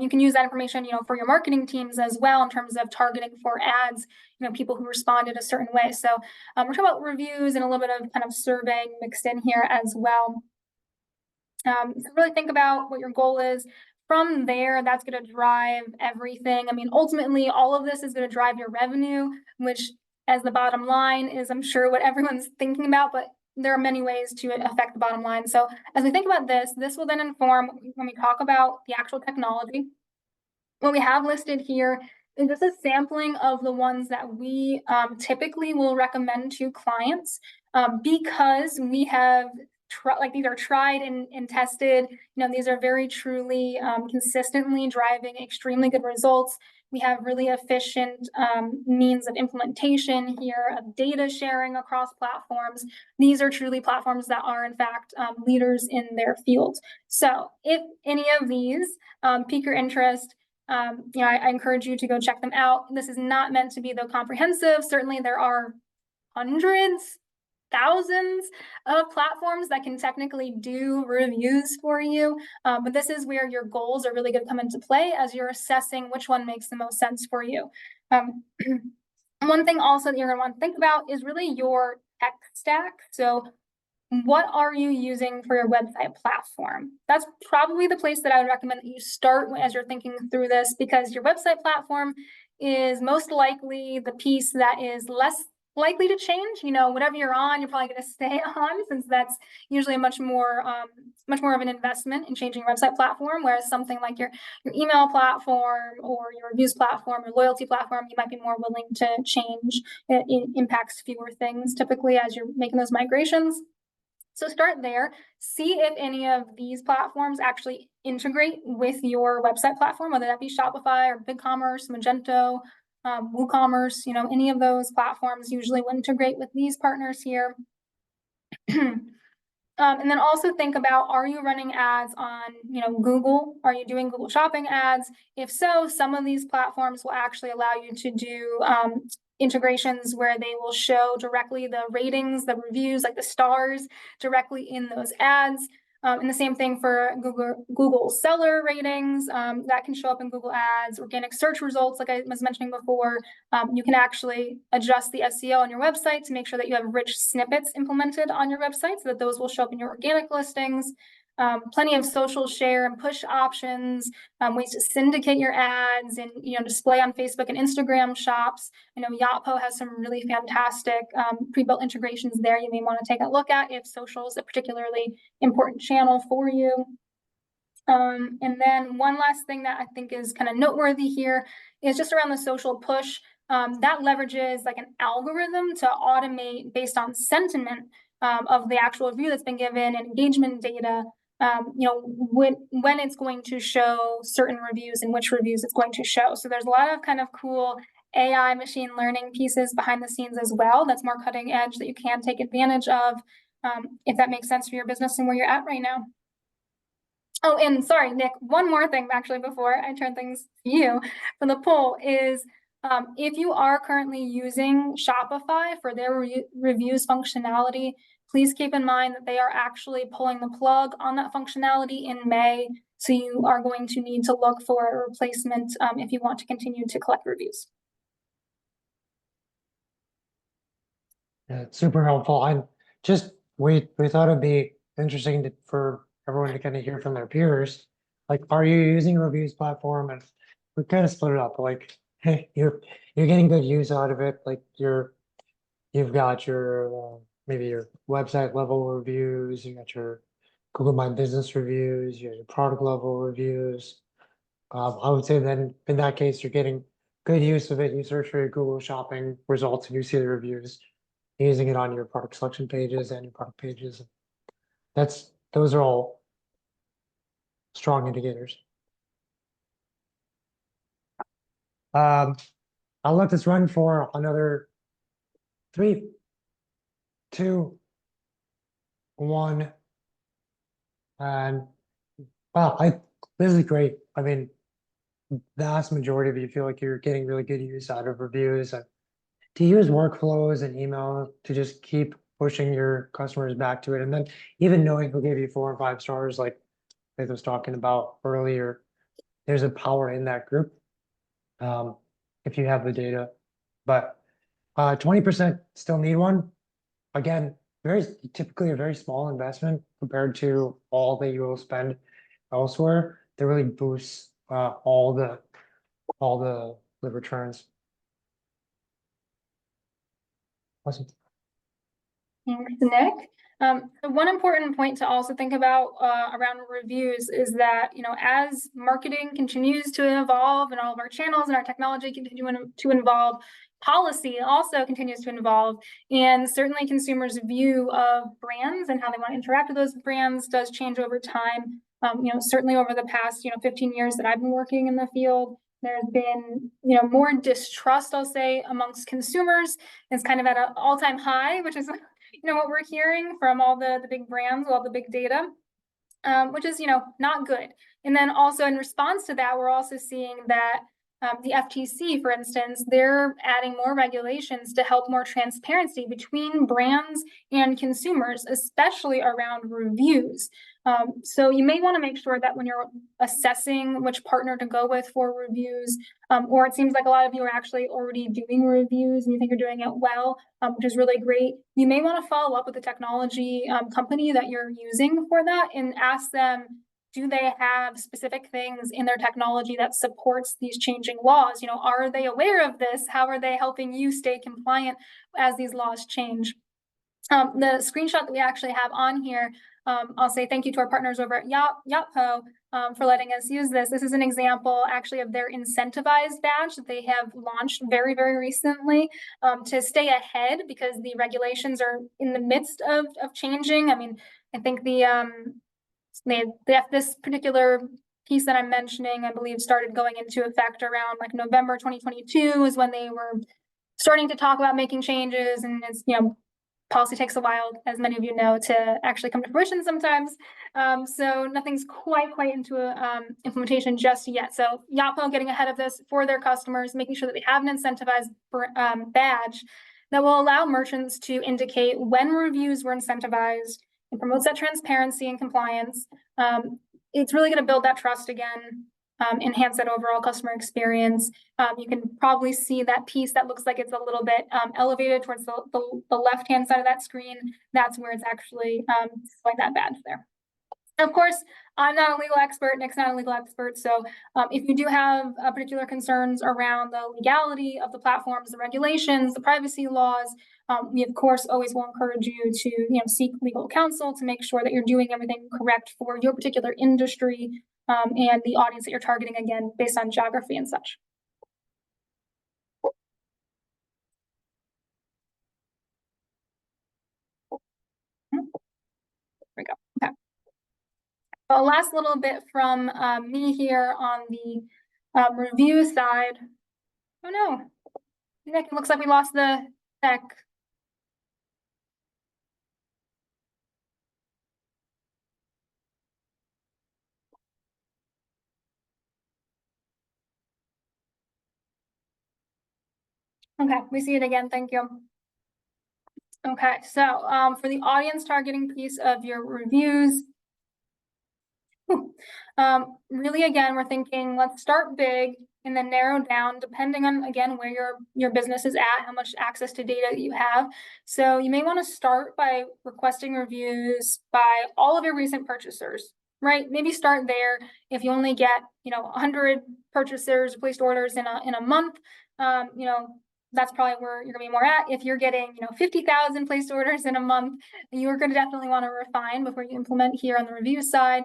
You can use that information, for your marketing teams as well, in terms of targeting for ads, people who responded a certain way. So we're talking about reviews and a little bit of kind of surveying mixed in here as well. So really think about what your goal is. From there, that's going to drive everything. I mean, ultimately, all of this is going to drive your revenue, which, as the bottom line, is, I'm sure, what everyone's thinking about, but there are many ways to affect the bottom line. So as we think about this will then inform when we talk about the actual technology. What we have listed here is just a sampling of the ones that we typically will recommend to clients, because we have these are tried and tested. These are very truly consistently driving extremely good results. We have really efficient means of implementation here, of data sharing across platforms. These are truly platforms that are, in fact, leaders in their field. So if any of these pique your interest, I encourage you to go check them out. This is not meant to be, though, comprehensive. Certainly there are hundreds, thousands of platforms that can technically do reviews for you. But this is where your goals are really going to come into play as you're assessing which one makes the most sense for you. One thing also that you're going to want to think about is really your tech stack. So what are you using for your website platform? That's probably the place that I would recommend that you start as you're thinking through this, because your website platform is most likely the piece that is less likely to change. Whatever you're on, you're probably going to stay on, since that's usually much more of an investment in changing your website platform. Whereas something like your email platform or your reviews platform or loyalty platform, you might be more willing to change. It impacts fewer things typically as you're making those migrations. So start there, see if any of these platforms actually integrate with your website platform, whether that be Shopify or BigCommerce, Magento, WooCommerce, any of those platforms usually will integrate with these partners here. And then also think about, are you running ads on, Google? Are you doing Google Shopping ads? If so, some of these platforms will actually allow you to do integrations where they will show directly the ratings, the reviews, like the stars directly in those ads. And the same thing for Google seller ratings, that can show up in Google Ads, organic search results, like I was mentioning before. You can actually adjust the SEO on your website to make sure that you have rich snippets implemented on your website so that those will show up in your organic listings. Plenty of social share and push options, ways to syndicate your ads and display on Facebook and Instagram shops. I know Yotpo has some really fantastic pre-built integrations there you may want to take a look at if social is a particularly important channel for you. And then one last thing that I think is kind of noteworthy here is just around the social push. That leverages like an algorithm to automate based on sentiment of the actual review that's been given and engagement data. When it's going to show certain reviews and which reviews it's going to show. So there's a lot of kind of cool AI machine learning pieces behind the scenes as well. That's more cutting edge that you can take advantage of if that makes sense for your business and where you're at right now. Oh, and sorry, Nick, one more thing actually before I turn things to you for the poll is if you are currently using Shopify for their reviews functionality, please keep in mind that they are actually pulling the plug on that functionality in May. So you are going to need to look for a replacement if you want to continue to collect reviews. Yeah, it's super helpful. We thought it'd be interesting for everyone to kind of hear from their peers. Like, are you using a reviews platform? And we kind of split it up. Like, hey, you're getting good use out of it. Like you've got your maybe your website level reviews, you got your Google My Business reviews, you got your product level reviews. I would say then in that case, you're getting good use of it. You search for your Google shopping results and you see the reviews, using it on your product selection pages and your product pages. Those are all strong indicators. I'll let this run for another 3, 2, 1. And wow, this is great. I mean, vast majority of you feel like you're getting really good use out of reviews and to use workflows and email to just keep pushing your customers back to it. And then even knowing who gave you 4 and 5 stars, like I was talking about earlier, there's a power in that group if you have the data. But 20% still need one. Again, typically a very small investment compared to all that you will spend elsewhere. That really boosts all the returns. Awesome. Thanks, Nick. One important point to also think about around reviews is that, as marketing continues to evolve and all of our channels and our technology continue to evolve, policy also continues to evolve. And certainly consumers' view of brands and how they want to interact with those brands does change over time. Certainly over the past, 15 years that I've been working in the field, there's been, more distrust, I'll say, amongst consumers. It's kind of at an all-time high, which is what we're hearing from all the big brands, all the big data, which is, not good. And then also in response to that, we're also seeing that the FTC, for instance, they're adding more regulations to help more transparency between brands and consumers, especially around reviews. So you may want to make sure that when you're assessing which partner to go with for reviews, or it seems like a lot of you are actually already doing reviews and you think you're doing it well, which is really great. You may want to follow up with the technology company that you're using for that and ask them, do they have specific things in their technology that supports these changing laws? Are they aware of this? How are they helping you stay compliant as these laws change? The screenshot that we actually have on here, I'll say thank you to our partners over at Yotpo for letting us use this. This is an example actually of their incentivized badge that they have launched very, very recently to stay ahead because the regulations are in the midst of changing. I mean, I think this particular piece that I'm mentioning, I believe, started going into effect around like November 2022 is when they were starting to talk about making changes, and it's policy takes a while, as many of you know, to actually come to fruition sometimes. So nothing's quite into implementation just yet. So Yapo getting ahead of this for their customers, making sure that they have an incentivized badge that will allow merchants to indicate when reviews were incentivized. It promotes that transparency and compliance. It's really going to build that trust again, enhance that overall customer experience. You can probably see that piece that looks like it's a little bit elevated towards the left-hand side of that screen. That's where it's actually displaying that badge there. Of course, I'm not a legal expert, Nick's not a legal expert, so if you do have particular concerns around the legality of the platforms, the regulations, the privacy laws, we of course always will encourage you to seek legal counsel to make sure that you're doing everything correct for your particular industry and the audience that you're targeting, again, based on geography and such. There we go. Okay. A last little bit from me here on the review side. Oh no, Nick, it looks like we lost the deck. Okay, we see it again, thank you. Okay, so for the audience targeting piece of your reviews, really, again, we're thinking, let's start big and then narrow down depending on, again, where your business is at, how much access to data you have. So you may want to start by requesting reviews by all of your recent purchasers, right? Maybe start there. If you only get, 100 purchasers placed orders in a month, that's probably where you're gonna be more at. If you're getting, 50,000 placed orders in a month, you're gonna definitely want to refine before you implement here on the review side.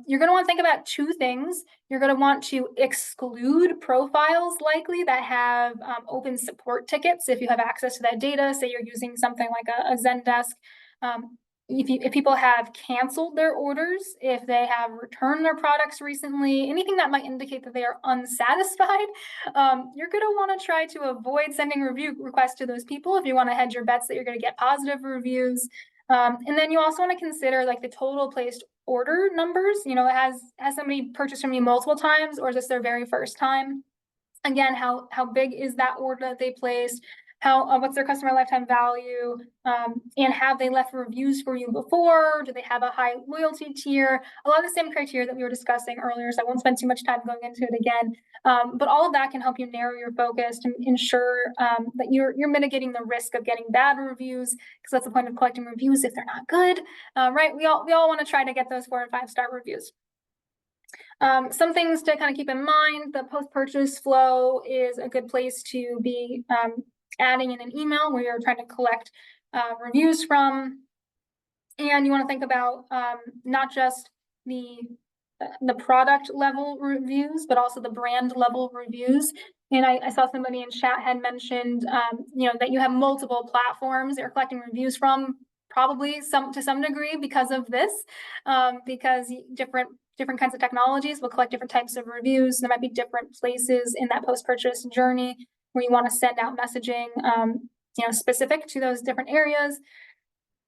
You're going to want to think about two things. You're going to want to exclude profiles likely that have open support tickets. If you have access to that data, say you're using something like a Zendesk, if people have canceled their orders, if they have returned their products recently, anything that might indicate that they are unsatisfied, you're going to want to try to avoid sending review requests to those people if you want to hedge your bets that you're going to get positive reviews. And then you also want to consider like the total placed order numbers. Has somebody purchased from you multiple times, or is this their very first time? Again, how big is that order that they placed? What's their customer lifetime value? And have they left reviews for you before? Do they have a high loyalty tier? A lot of the same criteria that we were discussing earlier, so I won't spend too much time going into it again. But all of that can help you narrow your focus to ensure that you're mitigating the risk of getting bad reviews, because that's the point of collecting reviews if they're not good, right? We all want to try to get those 4 and 5 star reviews. Some things to kind of keep in mind: the post-purchase flow is a good place to be adding in an email where you're trying to collect reviews from. And you want to think about not just the product level reviews, but also the brand level reviews. And I saw somebody in chat had mentioned, that you have multiple platforms that you're collecting reviews from, probably to some degree because of this, because different kinds of technologies will collect different types of reviews. There might be different places in that post-purchase journey where you want to send out messaging, specific to those different areas.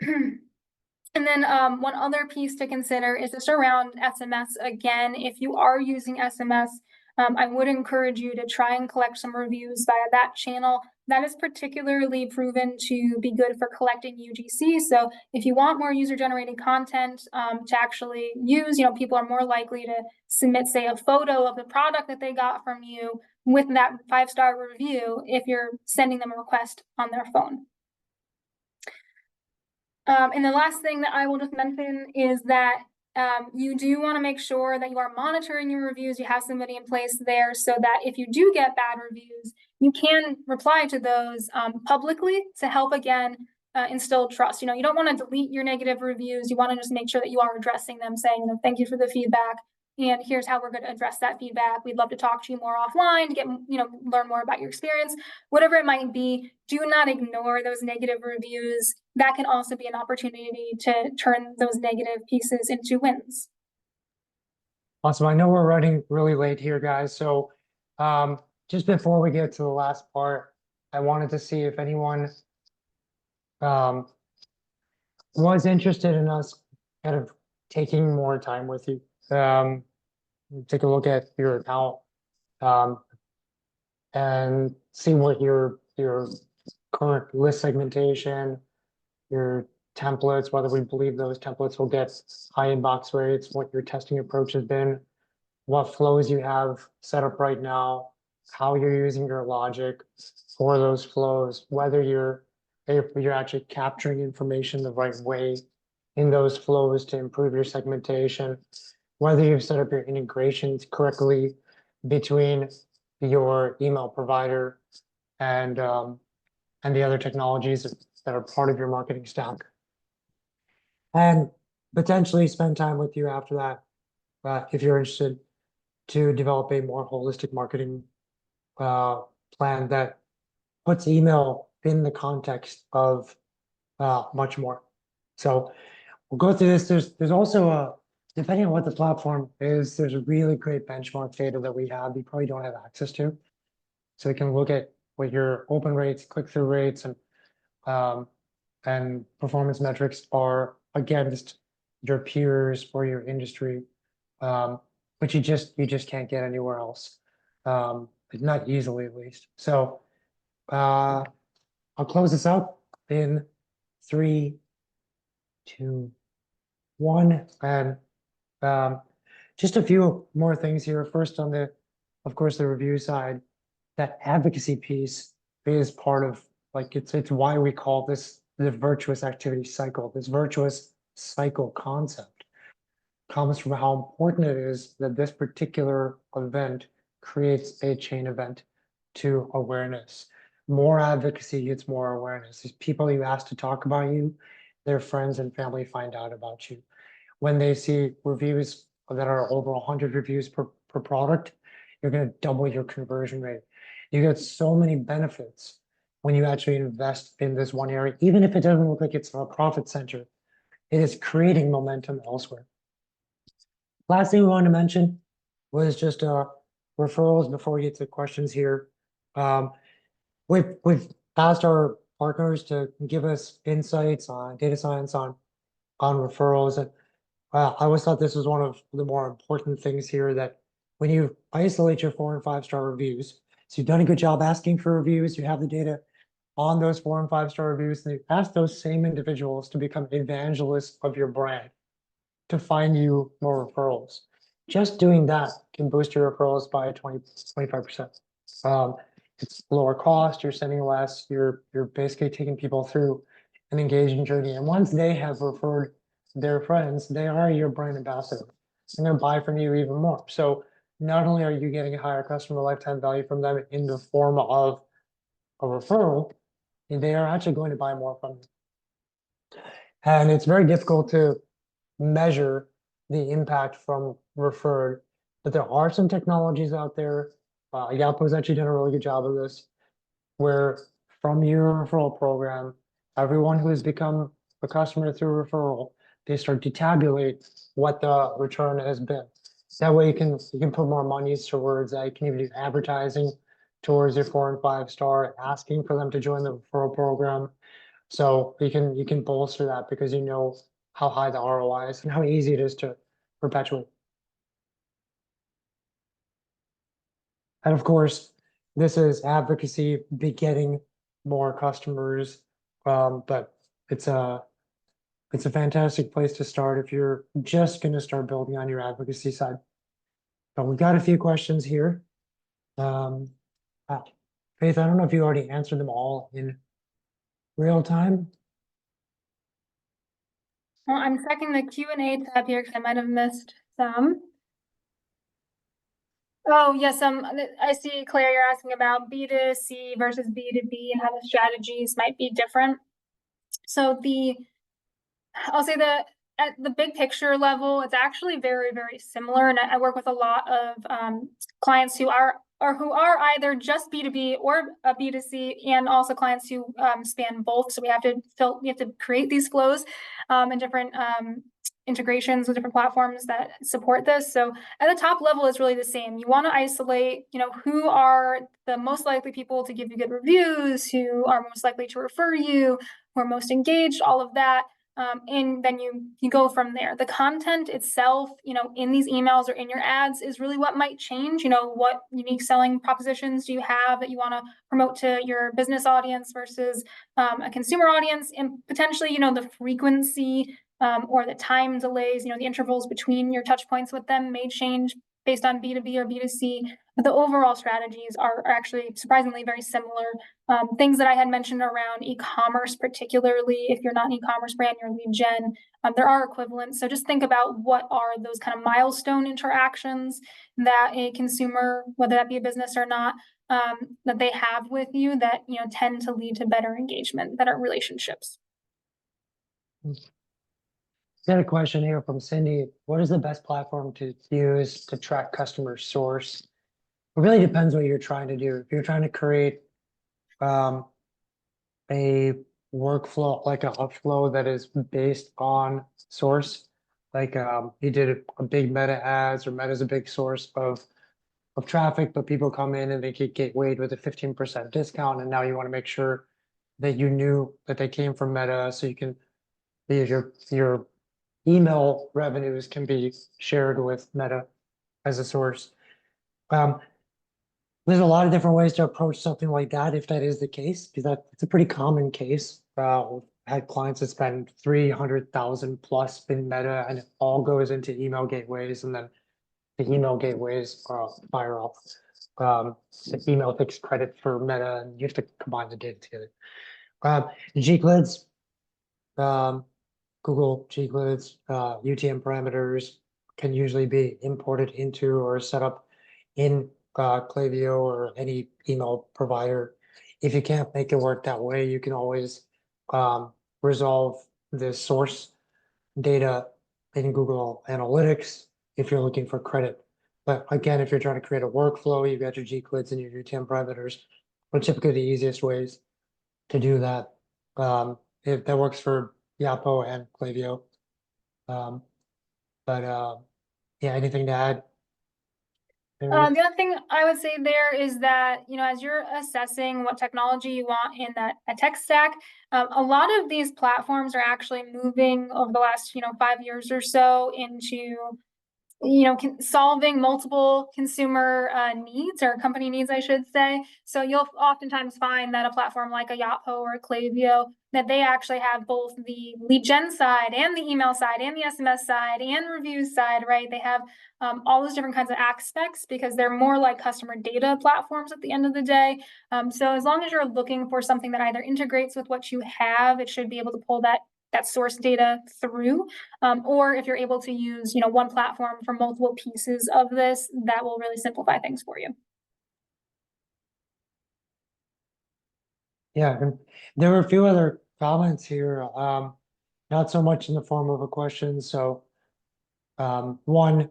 And then one other piece to consider is just around SMS. Again, if you are using SMS, I would encourage you to try and collect some reviews via that channel. That is particularly proven to be good for collecting UGC. So if you want more user-generated content to actually use, people are more likely to submit, say, a photo of the product that they got from you with that 5-star review if you're sending them a request on their phone. And the last thing that I will just mention is that you do want to make sure that you are monitoring your reviews. You have somebody in place there so that if you do get bad reviews, you can reply to those publicly to help, again, instill trust. You don't want to delete your negative reviews. You want to just make sure that you are addressing them, saying, thank you for the feedback, and here's how we're going to address that feedback. We'd love to talk to you more offline to get, learn more about your experience. Whatever it might be, do not ignore those negative reviews. That can also be an opportunity to turn those negative pieces into wins. Awesome. I know we're running really late here, guys. So just before we get to the last part, I wanted to see if anyone was interested in us kind of taking more time with you. Take a look at your account, um, and see what your current list segmentation, your templates, whether we believe those templates will get high inbox rates, what your testing approach has been, what flows you have set up right now, how you're using your logic for those flows, whether if you're actually capturing information the right way in those flows to improve your segmentation, whether you've set up your integrations correctly between your email provider and and the other technologies that are part of your marketing stack. And potentially spend time with you after that, if you're interested, to develop a more holistic marketing plan that puts email in the context of much more. So we'll go through this. There's also depending on what the platform is, there's a really great benchmark data that we have you probably don't have access to. So we can look at what your open rates, click-through rates, um, and performance metrics are against your peers or your industry. But you just can't get anywhere else. Not easily at least. So I'll close this out in 3, 2, 1, and um, just a few more things here. First, on of course, the review side, that advocacy piece is part of, like, it's why we call this the virtuous activity cycle. This virtuous cycle concept comes from how important it is that this particular event creates a chain event to awareness. More advocacy gets more awareness. These people you ask to talk about you, their friends and family find out about you. When they see reviews that are over 100 reviews per product, you're going to double your conversion rate. You get so many benefits when you actually invest in this one area, even if it doesn't look like it's a profit center, it is creating momentum elsewhere. Last thing we wanted to mention was just referrals before we get to questions here. Um, we've asked our partners to give us insights on data science on referrals, and I always thought this was one of the more important things here, that when you isolate your 4 and 5 star reviews, so you've done a good job asking for reviews, you have the data on those 4 and 5 star reviews, and you ask those same individuals to become evangelists of your brand, to find you more referrals. Just doing that can boost your referrals by 25%. It's lower cost, you're sending less, you're basically taking people through an engaging journey. And once they have referred their friends, they are your brand ambassador. They're going to buy from you even more. So not only are you getting a higher customer lifetime value from them in the form of a referral, they are actually going to buy more from you. And it's very difficult to measure the impact from referred, but there are some technologies out there. Yelp's actually done a really good job of this, where from your referral program, everyone who has become a customer through referral, they start to tabulate what the return has been. That way you can put more monies towards that. You can even do advertising towards your 4 and 5 star, asking for them to join the referral program. So you can bolster that because you know how high the ROI is and how easy it is to perpetuate. And of course, this is advocacy begetting more customers. But it's a fantastic place to start if you're just going to start building on your advocacy side. But we got a few questions here. Um, Faith, I don't know if you already answered them all in real time. Well, I'm checking the Q&A tab here because I might have missed some. Oh, yes, I see, Claire, you're asking about B2C versus B2B and how the strategies might be different. So I'll say that at the big picture level, it's actually very, very similar. And I work with a lot of clients who are either just B2B or a B2C, and also clients who span both. So we have to create these flows and different integrations with different platforms that support this. So at the top level, it's really the same. You want to isolate, who are the most likely people to give you good reviews, who are most likely to refer you, who are most engaged, all of that. And then you go from there. The content itself, in these emails or in your ads is really what might change. What unique selling propositions do you have that you want to promote to your business audience versus a consumer audience, and potentially, the frequency or the time delays, the intervals between your touch points with them may change based on B2B or B2C, but the overall strategies are actually surprisingly very similar. Things that I had mentioned around e-commerce, particularly if you're not an e-commerce brand, you're lead gen, there are equivalents. So just think about what are those kind of milestone interactions that a consumer, whether that be a business or not, that they have with you that tend to lead to better engagement, better relationships. Got a question here from Cindy. What is the best platform to use to track customer source? It really depends what you're trying to do. If you're trying to create a workflow, like a upflow that is based on source, like you did a big meta ads, or meta's a big source of traffic, but people come in and they get gatewayed with a 15% discount, and now you want to make sure that you knew that they came from Meta, so you can your email revenues can be shared with Meta as a source. There's a lot of different ways to approach something like that, if that is the case, because it's a pretty common case. We've had clients that spend 300,000 plus in Meta, and it all goes into email gateways, and then the email gateways fire off. The email takes credit for Meta, and you have to combine the data together. G-Grids, Google G-Grids, UTM parameters can usually be imported into or set up in Klaviyo or any email provider. If you can't make it work that way, you can always resolve the source data in Google Analytics if you're looking for credit. But again, if you're trying to create a workflow, you've got your G-Grids and your UTM parameters, are typically the easiest ways to do that. If that works for Yapo and Klaviyo. Yeah, anything to add? The other thing I would say there is that, as you're assessing what technology you want in a tech stack, a lot of these platforms are actually moving over the last, 5 years or so into solving multiple consumer needs, or company needs, I should say. So you'll oftentimes find that a platform like a Yapo or a Klaviyo, that they actually have both the lead gen side and the email side and the SMS side and reviews side, right? They have all those different kinds of aspects because they're more like customer data platforms at the end of the day. So as long as you're looking for something that either integrates with what you have, it should be able to pull that source data through, or if you're able to use one platform for multiple pieces of this, that will really simplify things for you. Yeah, and there were a few other comments here, not so much in the form of a question. So one,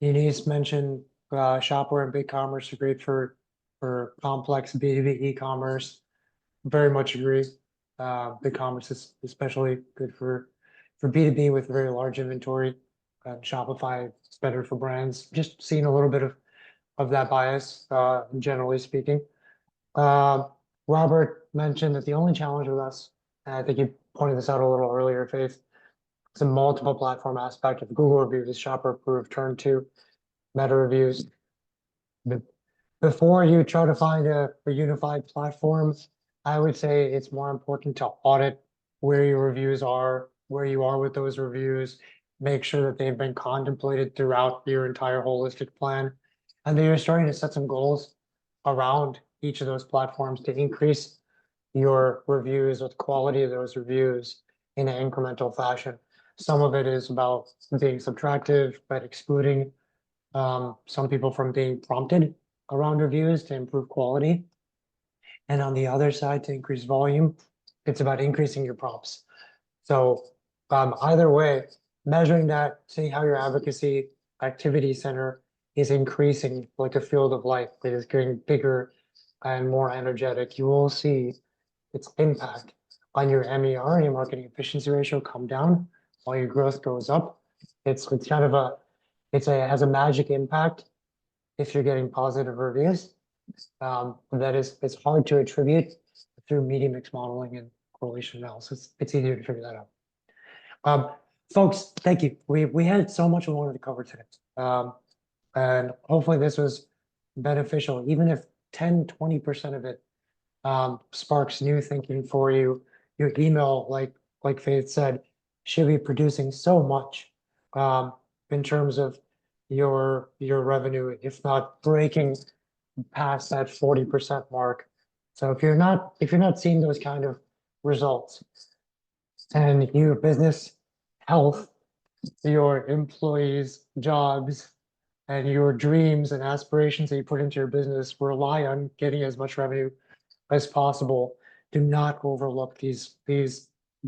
Eunice mentioned Shopware and BigCommerce are great for complex B2B e-commerce. Very much agree. BigCommerce is especially good for B2B with very large inventory. Shopify is better for brands. Just seeing a little bit of that bias, generally speaking. Robert mentioned that the only challenge with us, and I think you pointed this out a little earlier, Faith, it's a multiple platform aspect of Google reviews, shopper approved, turn to meta reviews. Before you try to find a unified platform, I would say it's more important to audit where your reviews are, where you are with those reviews, make sure that they've been contemplated throughout your entire holistic plan, and then you're starting to set some goals around each of those platforms to increase your reviews, with quality of those reviews in an incremental fashion. Some of it is about being subtractive, but excluding some people from being prompted around reviews to improve quality. And on the other side, to increase volume, it's about increasing your prompts. So either way, measuring that, seeing how your advocacy activity center is increasing like a field of light that is getting bigger and more energetic, you will see its impact on your MER, your marketing efficiency ratio, come down while your growth goes up. It's kind of it has a magic impact if you're getting positive reviews. It's hard to attribute through media mix modeling and correlation analysis. It's easier to figure that out. Folks, thank you. We had so much we wanted to cover today. And hopefully this was beneficial, even if 10–20% of it sparks new thinking for you. Your email, like Faith said, should be producing so much in terms of your revenue, if not breaking past that 40% mark. So if you're not seeing those kind of results, and your business health, your employees' jobs, and your dreams and aspirations that you put into your business rely on getting as much revenue as possible, do not overlook these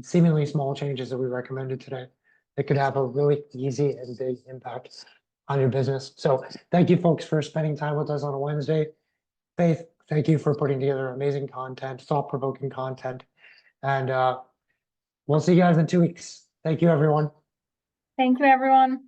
seemingly small changes that we recommended today that could have a really easy and big impact on your business. So thank you folks for spending time with us on a Wednesday. Faith, thank you for putting together amazing content, thought-provoking content. And we'll see you guys in 2 weeks. Thank you, everyone. Thank you, everyone.